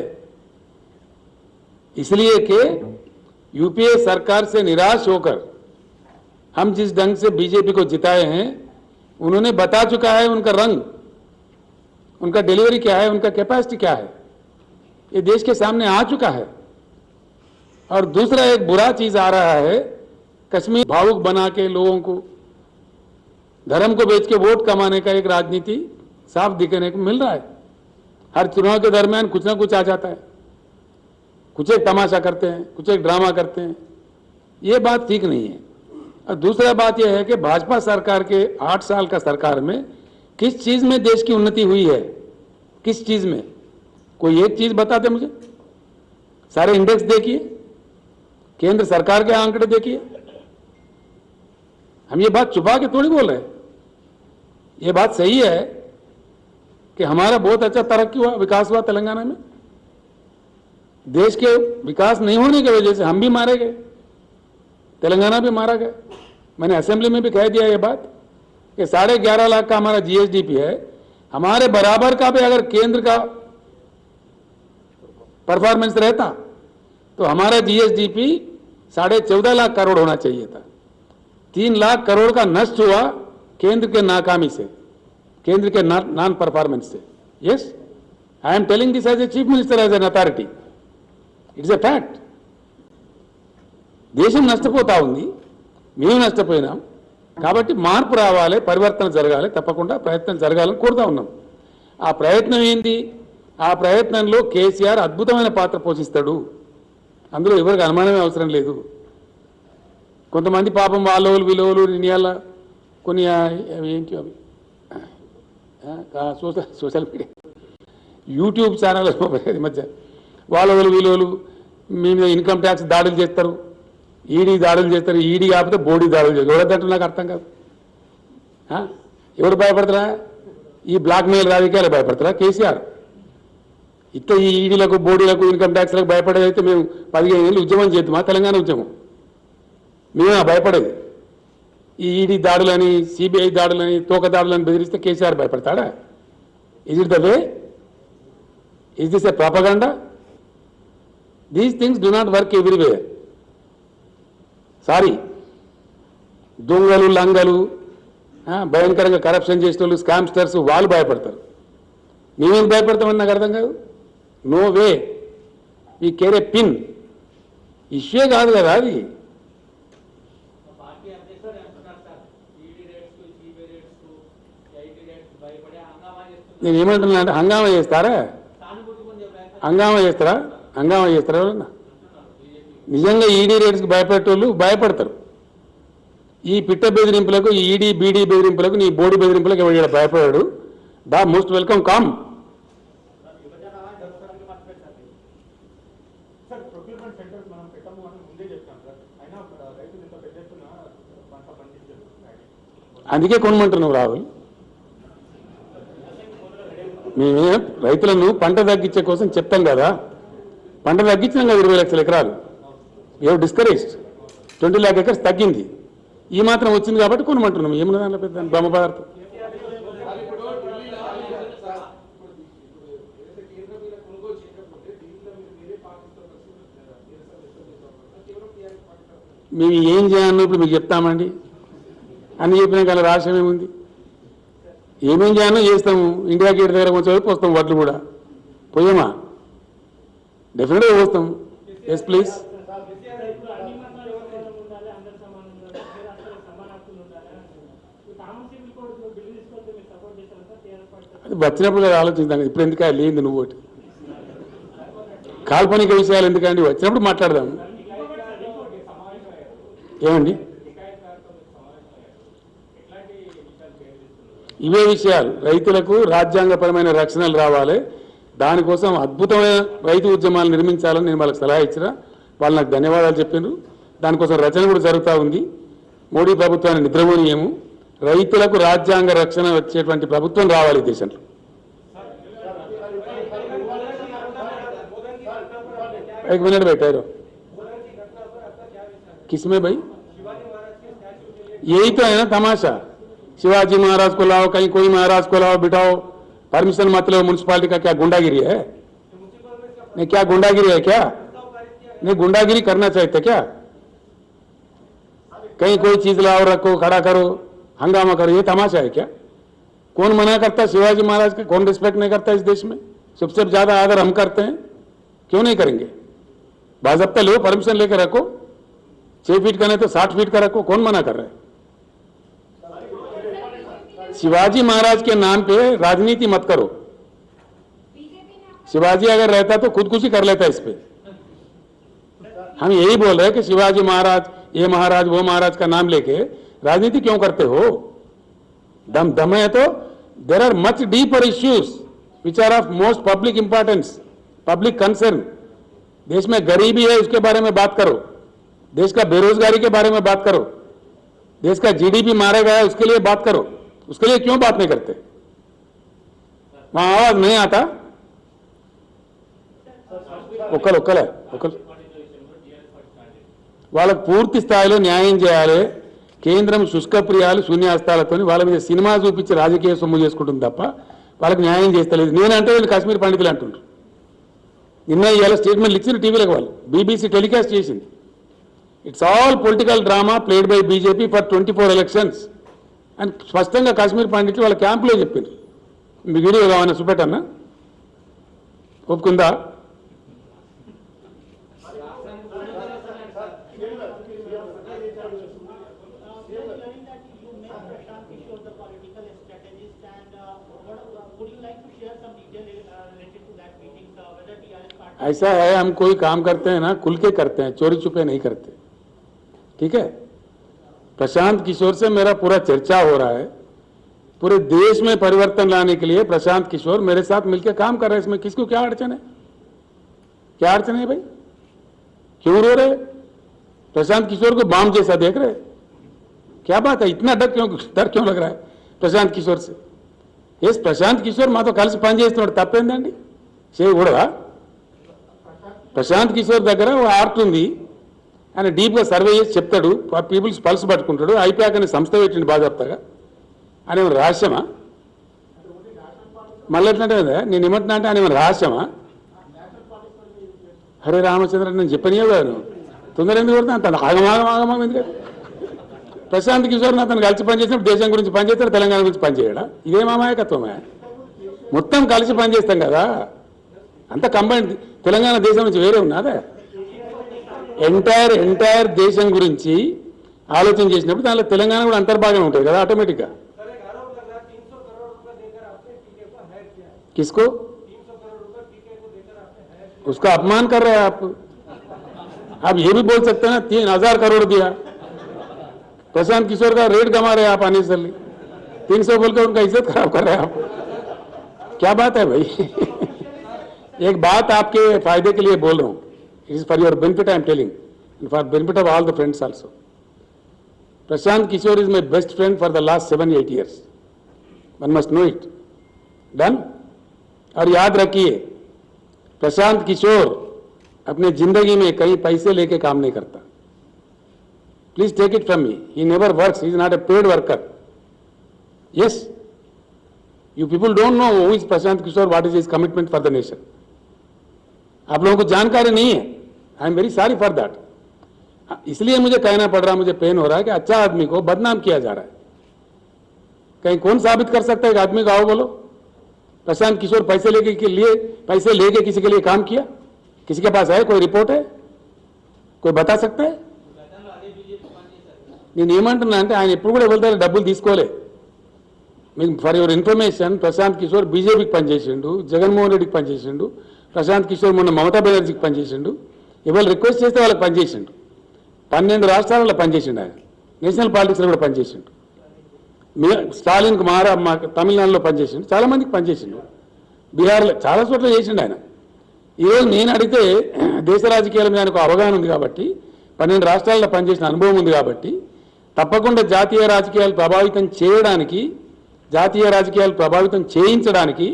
इसलिए कि यूपीए सरकार से निराश होकर हम जिस ढंग से बीजेपी को जिताए हैं, उन्होंने बता चुका है उनका रंग, उनका डिलीवरी क्या है, उनका कैपेसिटी क्या है, ये देश के सामने आ चुका है. और दूसरा एक बुरा चीज आ रहा है, कश्मीर भावुक बना के लोगों को धर्म को बेच के वोट कमाने का एक राजनीति साफ दिखने को मिल रहा है. हर चुनाव के दरमियान कुछ ना कुछ आ जाता है, कुछ एक तमाशा करते हैं, कुछ एक ड्रामा करते हैं. ये बात ठीक नहीं है. और दूसरा बात यह है कि भाजपा सरकार के 8 साल का सरकार में किस चीज में देश की उन्नति हुई है, किस चीज में? कोई एक चीज बताते मुझे। सारे इंडेक्स देखिए, केंद्र सरकार के आंकड़े देखिए। हम ये बात छुपा के थोड़ी बोल रहे हैं। ये बात सही है कि हमारा बहुत अच्छा तरक्की हुआ, विकास हुआ तेलंगाना में। देश के विकास नहीं होने की वजह से हम भी मारे गए, तेलंगाना भी मारा गया। मैंने असेंबली में भी कह दिया ये बात कि 11.5 लाख का हमारा जीएसडीपी है। हमारे बराबर का भी अगर केंद्र का परफॉर्मेंस रहता तो हमारा जीएसडीपी 14.5 लाख करोड़ होना चाहिए था। 3 लाख करोड़ का नष्ट हुआ केंद्र के नाकामी से, केंद्र के नॉन परफॉर्मेंस से। Yes, I am telling this as a chief minister, as an authority. It's a fact. దేశం నష్టపోతా ఉంది, మేము నష్టపోయినాం. కాబట్టి మార్పు రావాలి, పరివర్తన జరగాలి, తప్పకుండా ప్రయత్నం జరగాలని కోరుతా ఉన్నాం. ఆ ప్రయత్నం ఏంటి? ఆ ప్రయత్నంలో కేసీఆర్ అద్భుతమైన పాత్ర పోషిస్తాడు. అందులో ఎవరికి అనుమానమే అవసరం లేదు. కొంతమంది పాపం వాళ్ళోళ్ళు వీళ్ళోళ్ళు నియాల కొన్ని ఏంటి అవి సోషల్ మీడియా యూట్యూబ్ ఛానల్ మధ్య వాళ్ళోళ్ళు వీళ్ళోళ్ళు మీ మీద ఇన్కమ్ ట్యాక్స్ దాడులు చేస్తారు, ఈడీ దాడులు చేస్తారు. ఈడీ కాకపోతే బోడీ దాడులు చేస్తారు. ఎవరంటే నాకు అర్థం కాదు. ఎవరు భయపడతారా? ఈ బ్లాక్ మెయిల్ రాజకీయాలు భయపడతారా? కేసీఆర్ ఇట్లా ఈ ఈడీలకు బోడీలకు ఇన్కమ్ ట్యాక్స్లకు భయపడేదైతే మేము 15 ఏళ్ళు ఉద్యమం చేద్దామా? తెలంగాణ ఉద్యమం మేమే భయపడేది. ఈ ఈడీ దాడులని, సిబిఐ దాడులని, తోక దాడులని బెదిరిస్తే కేసీఆర్ భయపడతాడా? Is it the way? Is this a propaganda? These things do not work everywhere. Sorry, దొంగలు లంగలు భయంకరంగా కరప్షన్ చేసే వాళ్ళు, స్కామ్స్టర్స్ వాళ్ళు భయపడతారు. మేమేం భయపడతామని నాకు అర్థం కాదు. నో వే, ఈ కేరే పిన్ ఇష్యూ కాదు కదా అది. నేను ఏమంటున్నా అంటే హంగామా చేస్తారా? హంగామా చేస్తారా? హంగామా చేస్తారా? ఎవరన్నా నిజంగా ఈడీ రేట్స్కి భయపెట్టేవాళ్ళు భయపడతారు. ఈ పిట్ట బెదిరింపులకు, ఈ ఈడీ బీడీ బెదిరింపులకు, నీ బోడీ బెదిరింపులకు ఎవరు భయపడాడు? దా మోస్ట్ వెల్కమ్ కమ్. అందుకే కొనమంటున్నావు రాహుల్. మేమే రైతులను పంట తగ్గించే కోసం చెప్తాం కదా. పంట తగ్గించినాం కదా 20 లక్షల ఎకరాలు. ఏవో డిస్కరేజ్డ్ 20 lakh acres తగ్గింది. ఈ మాత్రం వచ్చింది కాబట్టి కొనమంటున్నాం. ఏమన్నా దాంట్లో పెద్ద బ్రహ్మ పదార్థం. మేము ఏం చేయాలన్నప్పుడు మీకు చెప్తామండి అని చెప్పినా కానీ రాష్ట్రం ఏముంది? ఏమేం చేయాలో చేస్తాము. ఇండియా గేట్ దగ్గర కొంచెం వస్తాం, వడ్లు కూడా పోయామా? డెఫినెట్గా వస్తాం. Yes please. అది వచ్చినప్పుడు ఆలోచిస్తాం. ఇప్పుడు ఎందుకు లేనిది నువ్వు ఒకటి కాల్పనిక విషయాలు ఎందుకండి? వచ్చినప్పుడు మాట్లాడదాం. ఏమండి ఇవే విషయాలు. రైతులకు రాజ్యాంగపరమైన రక్షణలు రావాలి. దానికోసం అద్భుతమైన రైతు ఉద్యమాలు నిర్మించాలని నేను వాళ్ళకి సలహా ఇచ్చిన. వాళ్ళు నాకు ధన్యవాదాలు చెప్పారు. దానికోసం రచన కూడా జరుగుతూ ఉంది. మోడీ ప్రభుత్వాన్ని నిద్రపోనీయము. రైతులకు రాజ్యాంగ రక్షణ వచ్చేటువంటి ప్రభుత్వం రావాలి దేశంలో. एक मिनट बैठे रहो. किसमें भाई? यही तो है ना तमाशा. शिवाजी महाराज को लाओ, कहीं कोई महाराज को लाओ, बिठाओ, परमिशन मत लो. म्युनिसिपालिटी का क्या गुंडागिरी है? नहीं, क्या गुंडागिरी है क्या? नहीं, गुंडागिरी करना चाहिए था क्या? कहीं कोई चीज लाओ, रखो, खड़ा करो, हंगामा करो, ये तमाशा है क्या? कौन मना करता? शिवाजी महाराज का कौन रिस्पेक्ट नहीं करता इस देश में? सबसे ज्यादा आदर हम करते हैं. क्यों नहीं करेंगे? बाज़ाब्ता लो, परमिशन लेकर रखो. 6 फीट का नहीं तो 60 फीट का रखो. कौन मना कर रहा है? शिवाजी महाराज के नाम पे राजनीति मत करो. शिवाजी अगर रहता तो खुदकुशी कर लेता इस पे. हम यही बोल रहे हैं कि शिवाजी महाराज, ये महाराज, वो महाराज का नाम लेके राजनीति क्यों करते हो? दम है तो there are much deeper issues which are of most public importance, public concern. देश में गरीबी है, उसके बारे में बात करो। देश का बेरोजगारी के बारे में बात करो। देश का जीडीपी मारा गया है, उसके लिए बात करो। उसके लिए क्यों बात नहीं करते? वहां आवाज नहीं आता। ఒకరు వాళ్ళకు పూర్తి స్థాయిలో న్యాయం చేయాలి. కేంద్రం శుష్కప్రియాలు శూన్యాస్తాలతో వాళ్ళ మీద సినిమా చూపించి రాజకీయ సొమ్ము చేసుకుంటుంది తప్ప వాళ్ళకి న్యాయం చేస్తలేదు. నేనంటే వీళ్ళు కాశ్మీర్ పండితులు అంటుండ్రు. నిన్న ఇవాళ స్టేట్మెంట్లు ఇచ్చిన టీవీలకు వాళ్ళు బీబీసీ టెలికాస్ట్ చేసింది. It's all political drama played by BJP for 24 elections అని స్పష్టంగా కాశ్మీర్ పండితులు వాళ్ళ క్యాంపులో చెప్పిండ్రు. మీ వీడియో కావాలన్నా చూపెట్టన్నా? ఒప్పుకుందా? ऐसा है, हम कोई काम करते हैं ना खुल के करते हैं, चोरी छुपे नहीं करते, ठीक है? प्रशांत किशोर से मेरा पूरा चर्चा हो रहा है. पूरे देश में परिवर्तन लाने के लिए प्रशांत किशोर मेरे साथ मिलकर काम कर रहे हैं. इसमें किसको क्या अड़चन है? क्या अड़चन है भाई? क्यों रो रहे? प्रशांत किशोर को बम जैसा देख रहे? क्या बात है? इतना डर क्यों लग रहा है प्रशांत किशोर से? यस, प्रशांत किशोर मातो కలిసి పని చేస్తున్నాడు, తప్పేందండి? చేయకూడదా? ప్రశాంత్ కిషోర్ దగ్గర ఓ ఆర్ట్ ఉంది. ఆయన డీప్గా సర్వే చేసి చెప్తాడు, పీపుల్స్ పల్స్ పట్టుకుంటాడు. అయిపోయాక సంస్థ పెట్టిండు బాధ్యతగా. ఆయన ఏమైనా రహస్యమా? మళ్ళీ ఎట్లంటే నేను ఏమంటున్నా అంటే ఆయన ఏమైనా రహస్యమా? హరే రామచంద్ర, నేను చెప్పనియో కాదు, తొందర ఎందుకు కొడతా? అంత ఆగమాగం ఎందుకు? ప్రశాంత్ కిషోర్ అతను కలిసి పనిచేసినప్పుడు దేశం గురించి పనిచేస్తాడు, తెలంగాణ గురించి పనిచేయడా? ఇదేం అమాయకత్వమే? మొత్తం కలిసి పనిచేస్తాం కదా, అంత కంబైండ్. తెలంగాణ దేశం నుంచి వేరే ఉన్నదే. ఎంటైర్ దేశం గురించి ఆలోచన చేసినప్పుడు దానిలో తెలంగాణ కూడా అంతర్భాగం ఉంటుంది కదా ఆటోమేటిక్గా. किसको? उसका अपमान कर रहे हैं आप ये भी बोल सकते हैं ना 3000 करोड़ दिया. प्रशांत किशोर का रेट गंवा रहे हैं आप अननेसेसरली. 300 बोलकर उनका इज्जत खराब कर रहे हैं आप. क्या बात है भाई? एक बात आपके फायदे के लिए बोल रहा हूं. It is for your benefit I am telling, for benefit of all the friends also. Prashant Kishor is my best friend for the last 7-8 years. One must know it. Done? और याद रखिए, प्रशांत किशोर अपने जिंदगी में कहीं पैसे लेके काम नहीं करता. Please take it from me. He never works. He is not a paid worker. Yes, you people don't know who is Prashant Kishor, what is his commitment for the nation. आप लोगों को जानकारी नहीं है. I am very sorry for that. इसलिए मुझे कहना पड़ रहा, मुझे पेन हो रहा है कि अच्छा आदमी को बदनाम किया जा रहा है. कहीं कौन साबित कर सकता है कि आदमी को आओ बोलो प्रशांत किशोर पैसे लेके किसी के लिए काम किया? किसी के पास है? कोई रिपोर्ट है? कोई बता सकता है? నేను ఏమంటున్నా అంటే ఆయన ఎప్పుడు కూడా ఎవరి డబ్బులు తీసుకోలే. మీకు for your information, Prashant Kishor బీజేపీకి పనిచేసిండు, జగన్మోహన్ రెడ్డికి పనిచేసిండు. ప్రశాంత్ కిషోర్ మొన్న మమతా బెనర్జీకి పనిచేసిండు. ఎవరు రిక్వెస్ట్ చేస్తే వాళ్ళకి పనిచేసిండు. 12 రాష్ట్రాలలో పనిచేసిండు. ఆయన నేషనల్ పాలిటిక్స్లో కూడా పనిచేసిండు. స్టాలిన్ కుమార్ తమిళనాడులో పనిచేసిండు, చాలా మందికి పనిచేసిండు. బీహార్లో చాలా చోట్ల చేసిండు ఆయన. ఈరోజు నేను అడిగితే దేశ రాజకీయాల మీద ఆయనకు అవగాహన ఉంది కాబట్టి, 12 రాష్ట్రాల్లో పనిచేసిన అనుభవం ఉంది కాబట్టి, తప్పకుండా జాతీయ రాజకీయాలు ప్రభావితం చేయించడానికి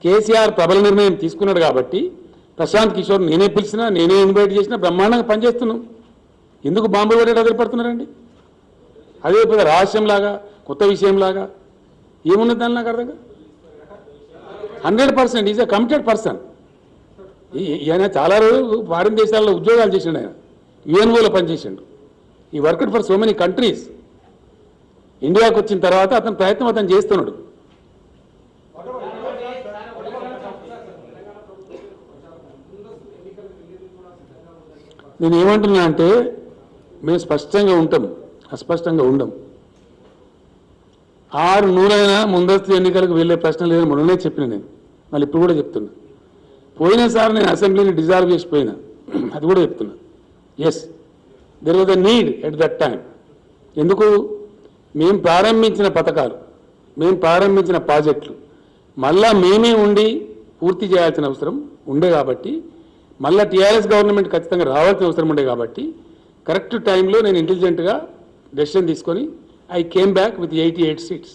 కేసీఆర్ ప్రబల నిర్ణయం తీసుకున్నాడు కాబట్టి, ప్రశాంత్ కిషోర్ నేనే పిలిచినా, నేనే ఇన్వైట్ చేసినా బ్రహ్మాండంగా పనిచేస్తున్నాం. ఎందుకు బాంబు పడేట వదిలిపెడుతున్నారండి? అదే పెద్ద రహస్యంలాగా, కొత్త విషయంలాగా ఏమున్నది దాని నాకు అర్థంగా. 100% ఈజ్ ఎ కమిటెడ్ పర్సన్. ఈయన చాలా రోజులు ఫారిన్ దేశాల్లో ఉద్యోగాలు చేసిండు. ఆయన యుఎన్ఓలో పనిచేసిండు. ఈ worked for so many countries. ఇండియాకు వచ్చిన తర్వాత అతని ప్రయత్నం అతను చేస్తున్నాడు. నేను ఏమంటున్నా అంటే, మేము స్పష్టంగా ఉంటాం, అస్పష్టంగా ఉండం. 600 ముందస్తు ఎన్నికలకు వెళ్ళే ప్రశ్న లేదని మొన్ననే చెప్పిన నేను, మళ్ళీ ఇప్పుడు కూడా చెప్తున్నా. పోయినసారి నేను అసెంబ్లీని డిజాల్వ్ చేసిపోయినా, అది కూడా చెప్తున్నా. Yes there was a need at that time. ఎందుకు? మేము ప్రారంభించిన పథకాలు, మేము ప్రారంభించిన ప్రాజెక్టులు మళ్ళా మేమే ఉండి పూర్తి చేయాల్సిన అవసరం ఉండే కాబట్టి, మళ్ళా టీఆర్ఎస్ గవర్నమెంట్ ఖచ్చితంగా రావాల్సిన అవసరం ఉండే కాబట్టి కరెక్ట్ టైంలో నేను ఇంటెలిజెంట్గా డెసిషన్ తీసుకొని I came back with 88 seats.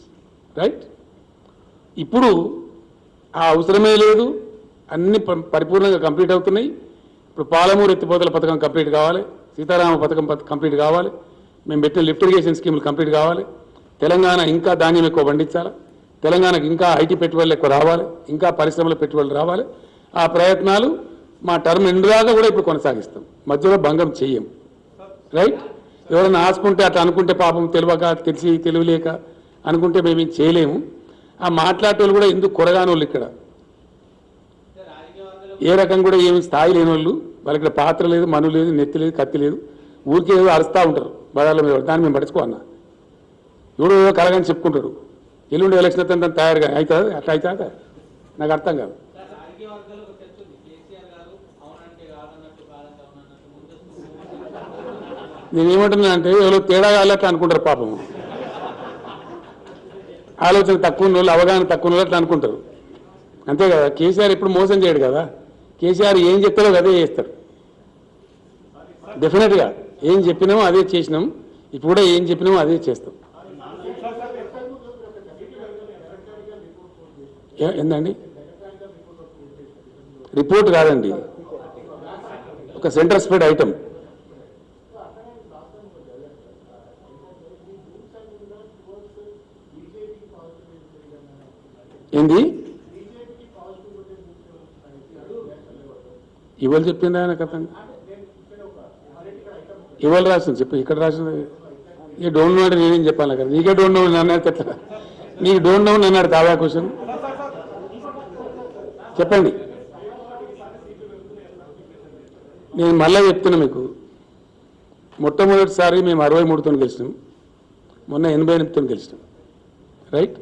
Right? ఇప్పుడు ఆ అవసరమే లేదు, అన్ని పరిపూర్ణంగా కంప్లీట్ అవుతున్నాయి. ఇప్పుడు పాలమూరు ఎత్తిపోతల పథకం కంప్లీట్ కావాలి, సీతారామ పథకం కంప్లీట్ కావాలి, మేము పెట్టిన లిఫ్ట్ ఇరిగేషన్ స్కీములు కంప్లీట్ కావాలి, తెలంగాణ ఇంకా ధాన్యం ఎక్కువ పండించాలి, తెలంగాణకు ఇంకా ఐటీ పెట్టుబడులు ఎక్కువ రావాలి, ఇంకా పరిశ్రమల పెట్టుబడులు రావాలి. ఆ ప్రయత్నాలు మా టర్మ్ ఎండ్ దాకా కూడా ఇప్పుడు కొనసాగిస్తాం, మధ్యలో భంగం చెయ్యం. రైట్? ఎవరైనా ఆసుకుంటే అట్లా అనుకుంటే పాపం తెలియక తెలియలేక అనుకుంటే మేమేం చేయలేము. ఆ మాట్లాడేటోళ్ళు కూడా ఎందుకు కొరగాని వాళ్ళు ఇక్కడ ఏ రకం కూడా ఏమి స్థాయి లేని వాళ్ళు, వాళ్ళకి ఇక్కడ పాత్ర లేదు, మను లేదు, నెత్తి లేదు, కత్తి లేదు, ఊరికే ఏదో అరుస్తూ ఉంటారు బదాల మీద. దాన్ని మేము పడుచుకోన్నా, ఎవడో ఏదో కలగాని చెప్పుకుంటారు. ఎల్లుండి ఎలక్షన్ అంతా తయారుగా అవుతుంది, అట్లా అవుతుందా? నాకు అర్థం కాదు. నేనేమంటున్నా అంటే ఎవరో తేడా కాలట్లా అనుకుంటారు పాపం. ఆలోచన తక్కువ వాళ్ళు, అవగాహన తక్కువ వాళ్ళు అట్లా అనుకుంటారు, అంతే కదా. కేసీఆర్ ఎప్పుడు మోసం చేయడు కదా. కేసీఆర్ ఏం చెప్తారో అదే చేస్తారు. డెఫినెట్గా ఏం చెప్పినామో అదే చేసినాం, ఇప్పుడు కూడా ఏం చెప్పినామో అదే చేస్తాం. ఏందండి? రిపోర్ట్ కాదండి, ఒక సెంటర్ స్ప్రెడ్ ఐటమ్. ఏంది ఇవాళ చెప్పింది ఆయన కథ? ఇవాళ రాసింది చెప్పి, ఇక్కడ రాసింది. ఈ డోంట్ నో అంటే నేనేం చెప్పాలి కదా? నీకే డోంట్ నో అన్నాడు ఎట్లా? నీకు డోంట్ నో అన్నాడు తావా క్వశ్చన్. చెప్పండి. నేను మళ్ళీ చెప్తున్నా మీకు, మొట్టమొదటిసారి మేము 63తో గెలిచినాం, మొన్న 88తో గెలిచినాం. రైట్?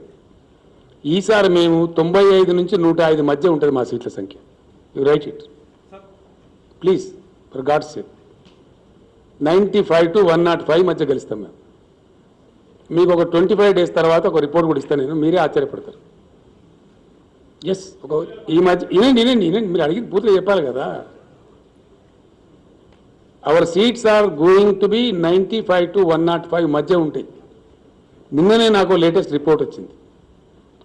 ఈసారి మేము 95 నుంచి 105 మధ్య ఉంటుంది మా సీట్ల సంఖ్య. You write it please, for God's sake. 95 to 105 మధ్య గెలుస్తాం మేము. మీకు ఒక 25 days తర్వాత ఒక రిపోర్ట్ కూడా ఇస్తాను నేను, మీరే ఆశ్చర్యపడతారు. ఎస్, ఈ మధ్య వినండి, మీరు అడిగి పూర్తిగా చెప్పాలి కదా. Our seats are going to be 95 to 105 మధ్య ఉంటాయి. నిన్ననే నాకు లేటెస్ట్ రిపోర్ట్ వచ్చింది,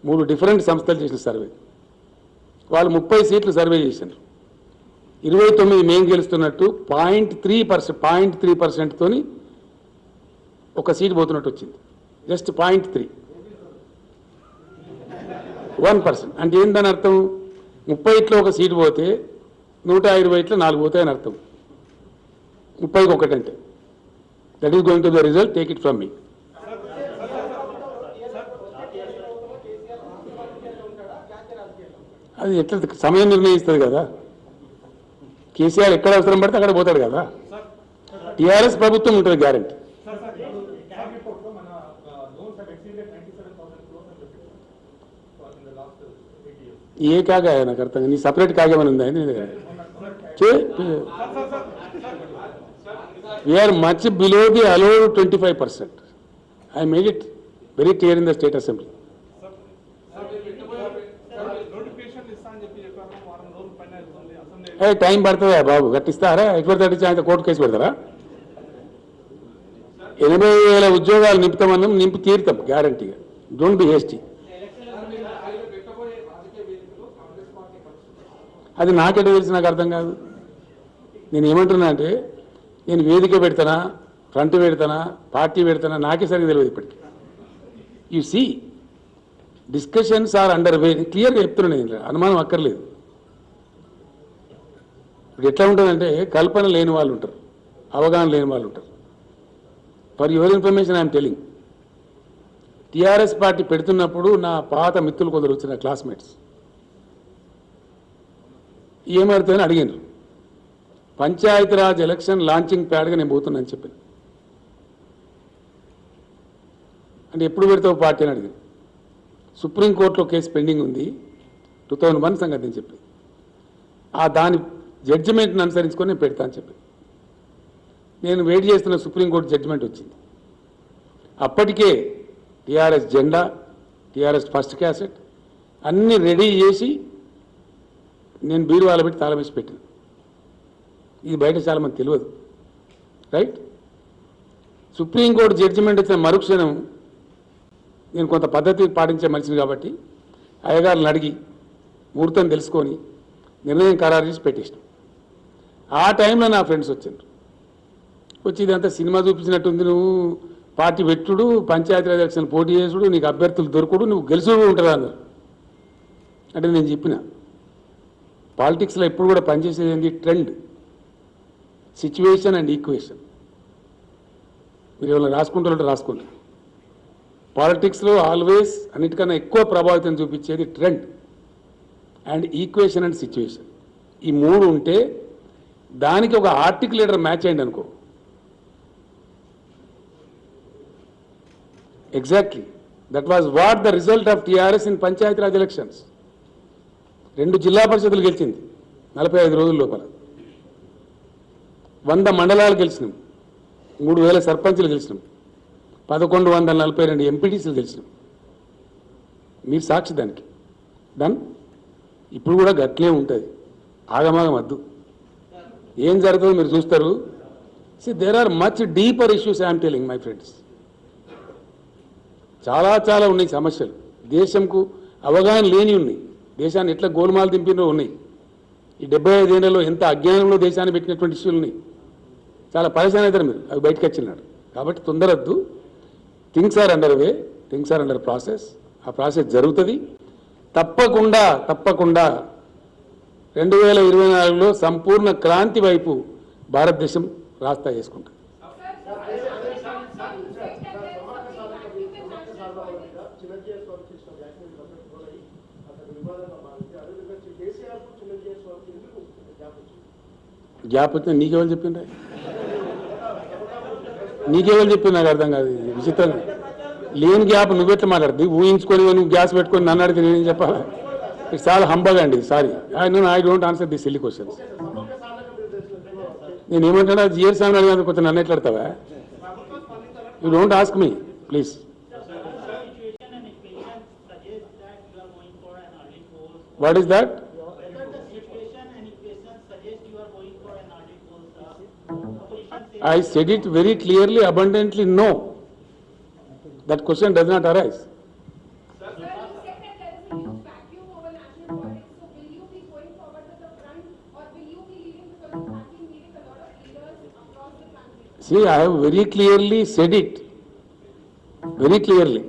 3 డిఫరెంట్ సంస్థలు చేసిన సర్వే. వాళ్ళు 30 సీట్లు సర్వే చేశారు. 29 మేము గెలుస్తున్నట్టు 0.3%తోని ఒక సీట్ పోతున్నట్టు వచ్చింది. జస్ట్ 0.3, 1%. అంటే ఏందని అర్థం? 30లో ఒక సీటు పోతే 120లో 4 పోతాయని అర్థం. 30కి 1 అంటే that is going to the result, take it from మీ. అది ఎట్లా సమయం నిర్ణయిస్తుంది కదా. కేసీఆర్ ఎక్కడ అవసరం పడితే అక్కడ పోతాడు కదా. టీఆర్ఎస్ ప్రభుత్వం ఉంటుంది గ్యారంటీ. ఏ కాగా నాకు అర్థం, నీ సపరేట్ కాగేమని ఉందా? We're much below the allowed 25%. I made it very clear in the state assembly. Time పడుతుందా బాబు? గట్టిస్తారా? ఎక్కడ తట్టించి ఆయన కోర్టు కేసు పెడతారా? 80,000 ఉద్యోగాలు నింపుతామన్నాం, నింపి తీరుతాం గ్యారంటీగా. Don't be hasty. అది నాకెట తెలిసి నాకు అర్థం కాదు. నేను ఏమంటున్నా అంటే, నేను వేదిక పెడతానా, ఫ్రంట్ పెడతానా, పార్టీ పెడతానా, నాకే సరిగ్గా తెలియదు ఇప్పటికీ. You see discussions are under way. క్లియర్గా చెప్తున్నాను, నేను అనుమానం అక్కర్లేదు. ఇప్పుడు ఎట్లా ఉంటుందంటే, కల్పన లేని వాళ్ళు ఉంటారు, అవగాహన లేని వాళ్ళు ఉంటారు. For your information I'm telling, TRS party పెడుతున్నప్పుడు నా పాత మిత్రులు కొందరు వచ్చిన క్లాస్మేట్స్ ఏమవుతుందని అడిగారు. పంచాయతీరాజ్ ఎలక్షన్ లాంచింగ్ ప్యాడ్గా నేను పోతున్నాను అని చెప్పాను. అంటే ఎప్పుడు పెడతావు పార్టీ అని అడిగాను. సుప్రీంకోర్టులో కేసు పెండింగ్ ఉంది, 2001 సంగతి అని చెప్పి, ఆ దాని జడ్జిమెంట్ని అనుసరించుకొని నేను పెడతా అని చెప్పి. నేను వెయిట్ చేస్తున్న సుప్రీంకోర్టు జడ్జిమెంట్ వచ్చింది. అప్పటికే టీఆర్ఎస్ జెండా, టీఆర్ఎస్ ఫస్ట్ క్యాసెట్ అన్నీ రెడీ చేసి నేను బీరువాల పెట్టి తాళం వేసి పెట్టాను. ఇది బయట చాలామంది తెలియదు, రైట్? సుప్రీంకోర్టు జడ్జిమెంట్ వచ్చిన మరుక్షణం నేను కొంత పద్ధతి పాటించే మనిషిని కాబట్టి అయ్యగారులను అడిగి ముహూర్తం తెలుసుకొని నిర్ణయం ఖరారు చేసి పెట్టేసినాం. ఆ టైంలో నా ఫ్రెండ్స్ వచ్చారు, వచ్చి ఇదంతా సినిమా చూపించినట్టుంది, నువ్వు పార్టీ పెట్టుడు, పంచాయతీరాజ్ ఎలక్షన్ పోటీ చేసుడు, నీకు అభ్యర్థులు దొరకడు, నువ్వు గెలుచుడు ఉంటుందా అన్నారు. అంటే నేను చెప్పిన పాలిటిక్స్లో ఎప్పుడు కూడా పనిచేసేది ఏంటి? Trend, situation and equation. మీరు ఏమైనా రాసుకుంటారంటే రాసుకోండి. పాలిటిక్స్లో ఆల్వేస్ అన్నిటికన్నా ఎక్కువ ప్రభావితం చూపించేది trend and equation and situation. ఈ మూడు ఉంటే దానికి ఒక ఆర్టికులేటర్ మ్యాచ్ అయింది అనుకో. Exactly that was what the result of TRS in Panchayati Raj elections. 2 జిల్లా పరిషత్తులు గెలిచింది 45 రోజుల లోపల. 100 మండలాలు గెలిచినాం, 3000 సర్పంచులు గెలిచినాం, 1142 ఎంపీటీసీలు గెలిచినాం. మీరు సాక్షి దానికి. డన్. ఇప్పుడు కూడా గట్లే ఉంటుంది, ఆగమాగం వద్దు. ఏం జరుగుతుందో మీరు చూస్తారు. See there are much deeper issues I'm telling my friends. చాలా చాలా ఉన్నాయి సమస్యలు, దేశంకు అవగాహన లేని ఉన్నాయి, దేశాన్ని ఎట్లా గోల్మాలు దింపినో ఉన్నాయి. ఈ 75 ఏళ్లలో ఎంత అజ్ఞానంలో దేశాన్ని పెట్టినటువంటి ఇష్యూలు ఉన్నాయి. చాలా పరిశాన్ అవుతారు మీరు అవి బయటకు వచ్చినాడు. కాబట్టి తొందరద్దు. Things are under way, things are under process. ఆ ప్రాసెస్ జరుగుతుంది తప్పకుండా. తప్పకుండా 2024లో సంపూర్ణ క్రాంతి వైపు భారతదేశం రాస్తా చేసుకుంటుంది. గ్యాప్ వచ్చిన నీకెవరు చెప్పిండ్రా? నీకెవరు చెప్పింది నాకు అర్థం కాదు. విచిత్రంగా లేని గ్యాప్ నువ్వెట్లా మాట్లాడుతుంది? ఊహించుకొని నువ్వు గ్యాస్ పెట్టుకొని నన్ను అడిగితే నేనేం చెప్పాలా? ఇట్స్ చాలా హంబగా అండి. Sorry, I don't answer the silly questions. నేను ఏమంటున్నా జిఆర్ సార్ అడిగినందుకు కొంచెం నన్ను ఎట్లా అడతావా? You don't ask me please. What is that? I said it very clearly, abundantly, no. That question does not arise. Sir, you said that there is a huge vacuum over national politics. So will you be going forward with the front, or will you be leaving, because you have been meeting a lot of leaders across the country? See, I have very clearly said it, very clearly,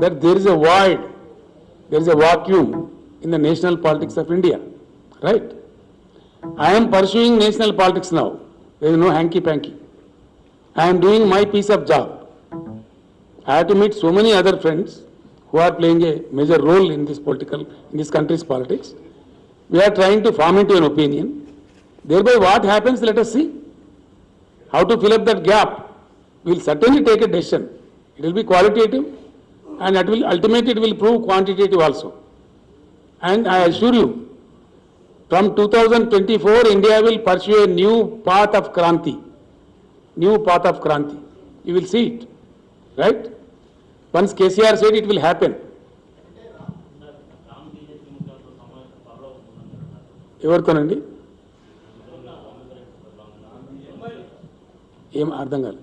that there is a void, there is a vacuum in the national politics of India, right? I am pursuing national politics now. There is no hanky-panky. I am doing my piece of job. I have to meet so many other friends who are playing a major role in this country's politics. We are trying to form into an opinion. Thereby what happens, let us see. How to fill up that gap. We will certainly take a decision. It will be qualitative and ultimately it will prove quantitative also. And I assure you, from 2024, India will pursue a new path of Kranti. New path of Kranti. You will see it, right? Once KCR said it will happen. ఎవరితోనండి? ఏం అర్థం కాదు.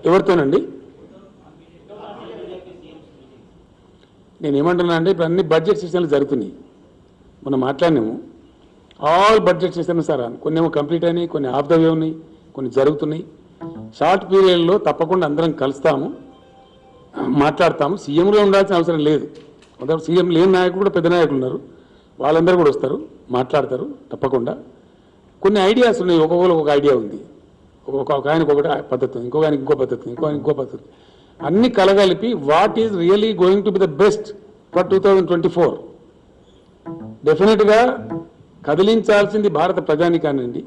ఎవరితోనండి? నేనేమంటున్నా అంటే ఇప్పుడు అన్ని బడ్జెట్ సెషన్లు జరుగుతున్నాయి. మనం మాట్లాడినాము, ఆల్ బడ్జెట్ సెషన్ సార్, కొన్ని ఏమో కంప్లీట్ అయినాయి, కొన్ని ఆఫ్ ద వే ఉన్నాయి, కొన్ని జరుగుతున్నాయి. షార్ట్ పీరియడ్లో తప్పకుండా అందరం కలుస్తాము, మాట్లాడతాము. సీఎంలో ఉండాల్సిన అవసరం లేదు. కొందరు సీఎం లేని నాయకులు కూడా పెద్ద నాయకులు ఉన్నారు, వాళ్ళందరూ కూడా వస్తారు, మాట్లాడతారు తప్పకుండా. కొన్ని ఐడియాస్ ఉన్నాయి, ఒక్కొక్కరికి ఒక ఐడియా ఉంది. ఒక ఆయనకు ఒకటి పద్ధతి ఉంది, ఇంకొక ఆయనకి ఇంకో పద్ధతి, ఇంకో ఆయనకి ఇంకో పద్ధతి. అన్ని కలగలిపి what is really going to be the best for 2024. డెఫినెట్గా కదిలించాల్సింది భారత ప్రజానీకాన్ని.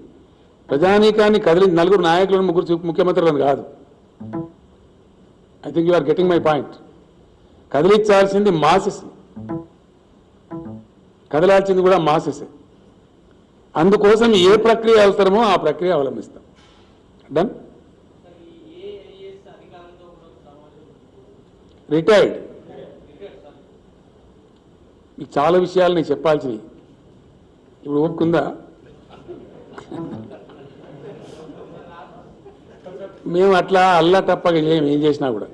ప్రజానీకాన్ని నలుగురు నాయకులను, ముగ్గురు ముఖ్యమంత్రులను కాదు. I think you are getting my point. కదిలించాల్సింది మాసెస్, కదలాల్సింది కూడా మాసెస్. అందుకోసం ఏ ప్రక్రియ అవసరమో ఆ ప్రక్రియ అవలంబిస్తాం. డన్. రిటైర్డ్. మీకు చాలా విషయాలు నేను చెప్పాల్సినవి ఇప్పుడు ఒప్పుకుందా? మేము అట్లా అల్లా తప్పగా చేయం. ఏం చేసినా కూడా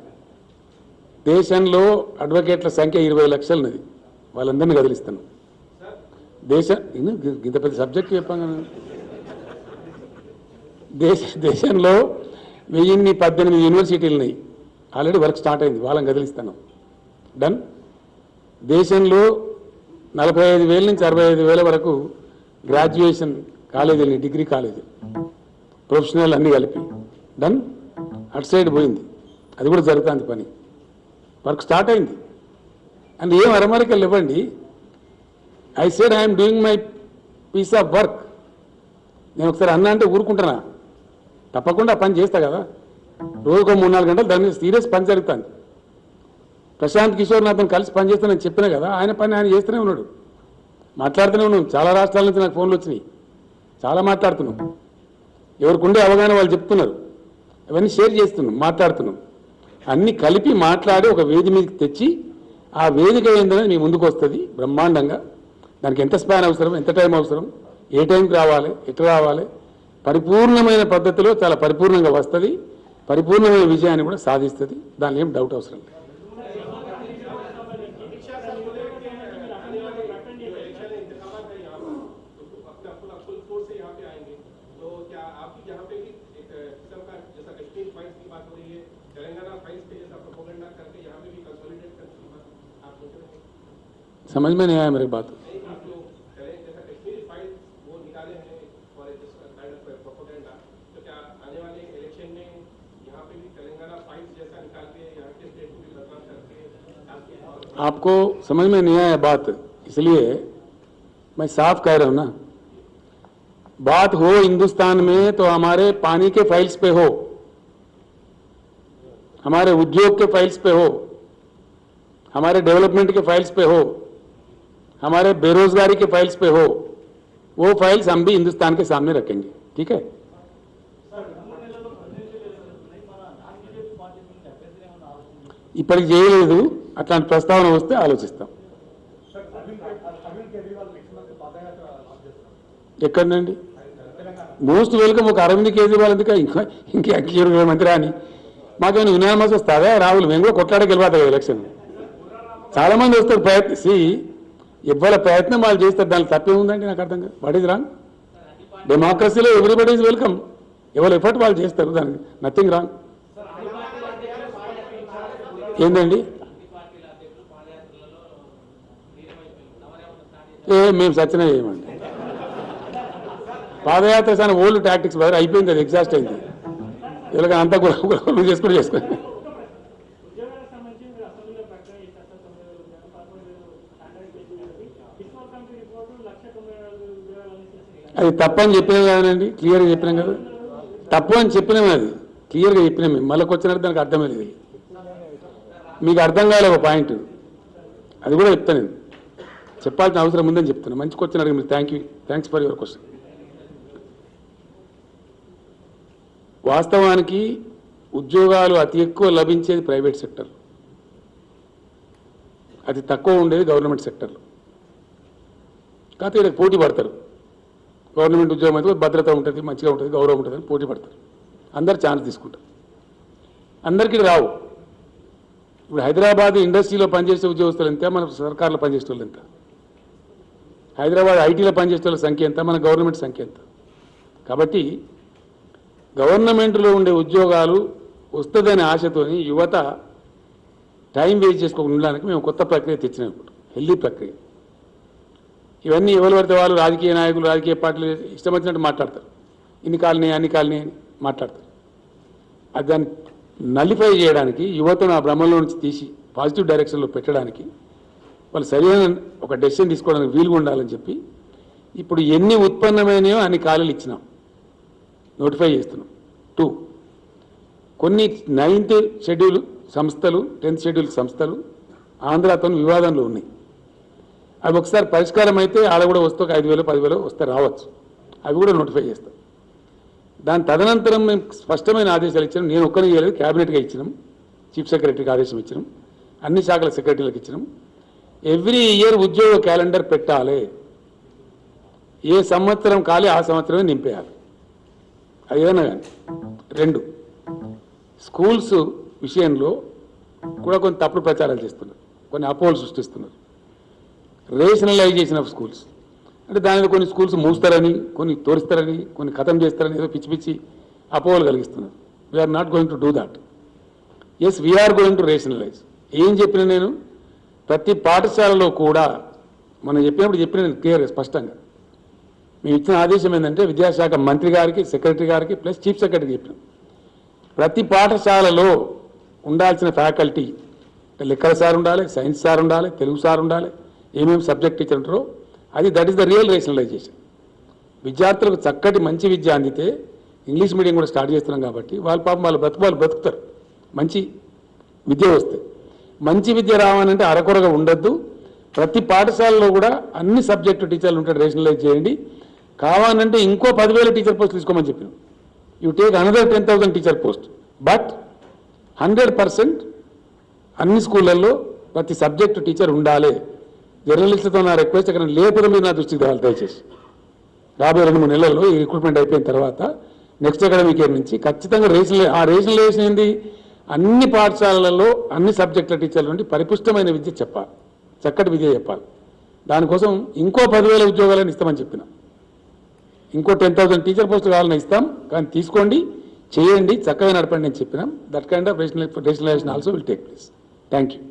దేశంలో అడ్వకేట్ల సంఖ్య 20 లక్షలు ఉన్నది. వాళ్ళందరినీ కదిలిస్తాను. ఇంత పెద్ద సబ్జెక్ట్ చెప్పాను. దేశంలో 1018 యూనివర్సిటీలు ఉన్నాయి. ఆల్రెడీ వర్క్ స్టార్ట్ అయింది. వాళ్ళని కదిలిస్తాను. డన్. దేశంలో 45,000 నుంచి 65,000 వరకు గ్రాడ్యుయేషన్ కాలేజీలు, డిగ్రీ కాలేజీలు, ప్రొఫెషనల్ అన్నీ కలిపి. డన్. అటు సైడ్ పోయింది. అది కూడా జరుగుతుంది పని. వర్క్ స్టార్ట్ అయింది. అండ్ ఏం అరమరికలు ఇవ్వండి. I said I'm doing my piece of work. నేను ఒకసారి అన్నా అంటే ఊరుకుంటున్నా? తప్పకుండా పని చేస్తా కదా. రోజుకో 3-4 గంటలు దాని మీద సీరియస్ పని జరుగుతుంది. ప్రశాంత్ కిషోర్ నాతో కలిసి పని చేస్తానని చెప్పినా కదా. ఆయన పని ఆయన చేస్తూనే ఉన్నాడు. మాట్లాడుతూనే ఉన్నాం. చాలా రాష్ట్రాల నుంచి నాకు ఫోన్లు వచ్చినాయి. చాలా మాట్లాడుతున్నాం. ఎవరికి ఉండే అవగాహన వాళ్ళు చెప్తున్నారు. అవన్నీ షేర్ చేస్తున్నాం, మాట్లాడుతున్నాం. అన్నీ కలిపి మాట్లాడి ఒక వేది మీదకి తెచ్చి ఆ వేదిక ఏంటనేది మీ ముందుకు వస్తుంది బ్రహ్మాండంగా. దానికి ఎంత స్పాన్ అవసరం, ఎంత టైం అవసరం, ఏ టైంకి రావాలి, ఎట్లా రావాలి, పరిపూర్ణమైన పద్ధతిలో చాలా పరిపూర్ణంగా వస్తుంది. పరిపూర్ణమైన విజయాన్ని కూడా సాధిస్తుంది. దానిలో ఏం డౌట్ అవసరం లేదు. समझ में नहीं आया मेरी बात. आपको समझ में नहीं आया बात, इसलिए मैं साफ कह रहा हूं ना. बात हो हिंदुस्तान में तो हमारे पानी के फाइल्स पे हो, हमारे उद्योग के फाइल्स पे हो, हमारे डेवलपमेंट के फाइल्स पे हो, हमारे बेरोजगारी के फाइल्स पे हो. वो फाइल्स हम भी हिंदुस्तान के सामने रखेंगे. ठीक है. ఇప్పటికి చేయలేదు. అట్లాంటి ప్రస్తావన వస్తే ఆలోచిస్తాం. ఎక్కడండి? Most welcome. ఒక అరవింద్ కేజ్రీవాల్ ఎందుక ఇంకా కేంద్ర మంత్రి అని మాకేమైనా యునానిమస్ వస్తుందా? రాహుల్ మేము కూడా కొట్లాడకి వెళ్ళిపోతాయి కదా ఎలక్షన్. చాలా మంది వస్తారు ప్రయత్నిసి. ఎవరి ప్రయత్నం వాళ్ళు చేస్తారు. దానికి తప్పే ఉందండి? నాకు అర్థం కాదు. What is wrong? డెమోక్రసీలో ఎవ్రీబడి ఈజ్ వెల్కమ్. ఎవరి ఎఫర్ట్ వాళ్ళు చేస్తారు. దానికి నథింగ్ రాంగ్. ఏందండి? మేము సత్యనే చేయమండి. పాదయాత్ర చాలా ఓల్డ్ టాక్టిక్స్ బదులు అయిపోయింది. అది ఎగ్జాస్ట్ అయింది. ఇలాగ అంతా కూడా చేసుకుని అది తప్పని చెప్పినాం కదండి. క్లియర్గా చెప్పినాం కదా. తప్పు అని చెప్పినాం. అది క్లియర్గా చెప్పినాం. మేము మళ్ళీ వచ్చినట్టు దానికి అర్థమే లేదు. మీకు అర్థం కాలే ఒక పాయింట్. అది కూడా చెప్తాను. నేను చెప్పాల్సిన అవసరం ఉందని చెప్తున్నాను. మంచి క్వశ్చన్ అడిగి మీరు థ్యాంక్స్ ఫర్ యువర్ క్వశ్చన్. వాస్తవానికి ఉద్యోగాలు అతి ఎక్కువ లభించేది ప్రైవేట్ సెక్టర్, అతి తక్కువ ఉండేది గవర్నమెంట్ సెక్టర్లో. కాకపోతే ఇక్కడ పోటీ పడతారు. గవర్నమెంట్ ఉద్యోగం అయితే భద్రత ఉంటుంది, మంచిగా ఉంటుంది, గౌరవం ఉంటుంది అని పోటీ పడతారు. అందరు ఛాన్స్ తీసుకుంటారు. అందరికీ రావు. ఇప్పుడు హైదరాబాద్ ఇండస్ట్రీలో పనిచేసే ఉద్యోగస్తులు ఎంత, మన సర్కార్లో పనిచేసే వాళ్ళు ఎంత, హైదరాబాద్ ఐటీలో పనిచేసే వాళ్ళ సంఖ్య ఎంత, మన గవర్నమెంట్ సంఖ్య ఎంత. కాబట్టి గవర్నమెంట్లో ఉండే ఉద్యోగాలు వస్తుందనే ఆశతోని యువత టైం వేస్ట్ చేసుకోకుండా ఉండడానికి మేము కొత్త ప్రక్రియ తెచ్చినాం. ఇప్పుడు హెల్దీ ప్రక్రియ. ఇవన్నీ ఎవరు పడితే వాళ్ళు రాజకీయ నాయకులు, రాజకీయ పార్టీలు ఇష్టం వచ్చినట్టు మాట్లాడతారు. ఇన్ని కాలనీ అన్ని కాలనీ అని మాట్లాడతారు. అది దాన్ని నలిఫై చేయడానికి, యువతను ఆ భ్రమంలో నుంచి తీసి పాజిటివ్ డైరెక్షన్లో పెట్టడానికి వాళ్ళు సరైన ఒక డెసిషన్ తీసుకోవడానికి వీలుగా ఉండాలని చెప్పి ఇప్పుడు ఎన్ని ఉత్పన్నమైనాయో అన్ని ఖాళీలు ఇచ్చినాం, నోటిఫై చేస్తున్నాం. 2, కొన్ని 9th షెడ్యూల్ సంస్థలు, 10th షెడ్యూల్ సంస్థలు ఆంధ్రాతో వివాదంలో ఉన్నాయి. అవి ఒకసారి పరిష్కారం అయితే ఆడ కూడా వస్తే 5,000 10,000 వస్తే రావచ్చు. అవి కూడా నోటిఫై చేస్తాం. దాని తదనంతరం మేము స్పష్టమైన ఆదేశాలు ఇచ్చినాం. నేను ఒక్కరిని చేయలేదు, క్యాబినెట్గా ఇచ్చినాం, చీఫ్ సెక్రటరీకి ఆదేశం ఇచ్చినాం, అన్ని శాఖల సెక్రటరీలకు ఇచ్చినాం. ఎవ్రీ ఇయర్ ఉద్యోగ క్యాలెండర్ పెట్టాలి, ఏ సంవత్సరం కాలే ఆ సంవత్సరమే నింపేయాలి, అది ఏదన్నా కానీ. 2, స్కూల్స్ విషయంలో కూడా కొన్ని తప్పుడు ప్రచారాలు చేస్తున్నారు, కొన్ని అపోహలు సృష్టిస్తున్నారు. రేషనలైజేషన్ ఆఫ్ స్కూల్స్ అంటే దానిలో కొన్ని స్కూల్స్ మూస్తారని, కొన్ని తోరిస్తారని, కొన్ని ఖతం చేస్తారని ఏదో పిచ్చి పిచ్చి అపోహలు కలిగిస్తున్నారు. We're not going to do that. Yes, we're going to rationalize. ఏం చెప్పిన నేను ప్రతి పాఠశాలలో కూడా మనం చెప్పిన నేను క్లియర్గా స్పష్టంగా మేము ఇచ్చిన ఆదేశం ఏంటంటే విద్యాశాఖ మంత్రి గారికి, సెక్రటరీ గారికి ప్లస్ చీఫ్ సెక్రటరీకి చెప్పినాం. ప్రతి పాఠశాలలో ఉండాల్సిన ఫ్యాకల్టీ లెక్కల సార్ ఉండాలి, సైన్స్ సార్ ఉండాలి, తెలుగు సార్ ఉండాలి, ఏమేమి సబ్జెక్ట్ టీచర్ ఉంటారో అది that is the real rationalization. విద్యార్థులకు చక్కటి మంచి విద్య అందితే ఇంగ్లీష్ మీడియం కూడా స్టార్ట్ చేస్తున్నాం కాబట్టి వాళ్ళ పాపం వాళ్ళు బ్రతుకుతారు. మంచి విద్య వస్తే, మంచి విద్య రావాలంటే అరకొరగా ఉండొద్దు. ప్రతి పాఠశాలలో కూడా అన్ని సబ్జెక్టు టీచర్లు ఉంటాడు, రేషనలైజ్ చేయండి. కావాలంటే ఇంకో 10,000 టీచర్ పోస్టులు తీసుకోమని చెప్పినాం. You take another 10,000 teacher post, but 100% అన్ని స్కూళ్ళల్లో ప్రతి సబ్జెక్టు టీచర్ ఉండాలి. జర్నలిస్టులతో నా రిక్వెస్ట్, అక్కడ లేకపోతే మీరు నా దృష్టికి రావాలి దయచేసి. రాబోయే 2-3 నెలల్లో ఈ రిక్రూట్మెంట్ అయిపోయిన తర్వాత నెక్స్ట్ అకాడమిక్ ఇయర్ నుంచి ఖచ్చితంగా రేషనలైజేషన్ ఏంది, అన్ని పాఠశాలలలో అన్ని సబ్జెక్టుల టీచర్ల నుండి పరిపుష్టమైన విద్య చెప్పాలి, చక్కటి విద్య చెప్పాలి. దానికోసం ఇంకో 10,000 ఉద్యోగాలను ఇస్తామని చెప్పిన, ఇంకో 10,000 టీచర్ పోస్టులు కావాలని ఇస్తాం, కానీ తీసుకోండి, చేయండి, చక్కగా నడపండి అని చెప్పినాం. That kind of rationalization also will take place. Thank you.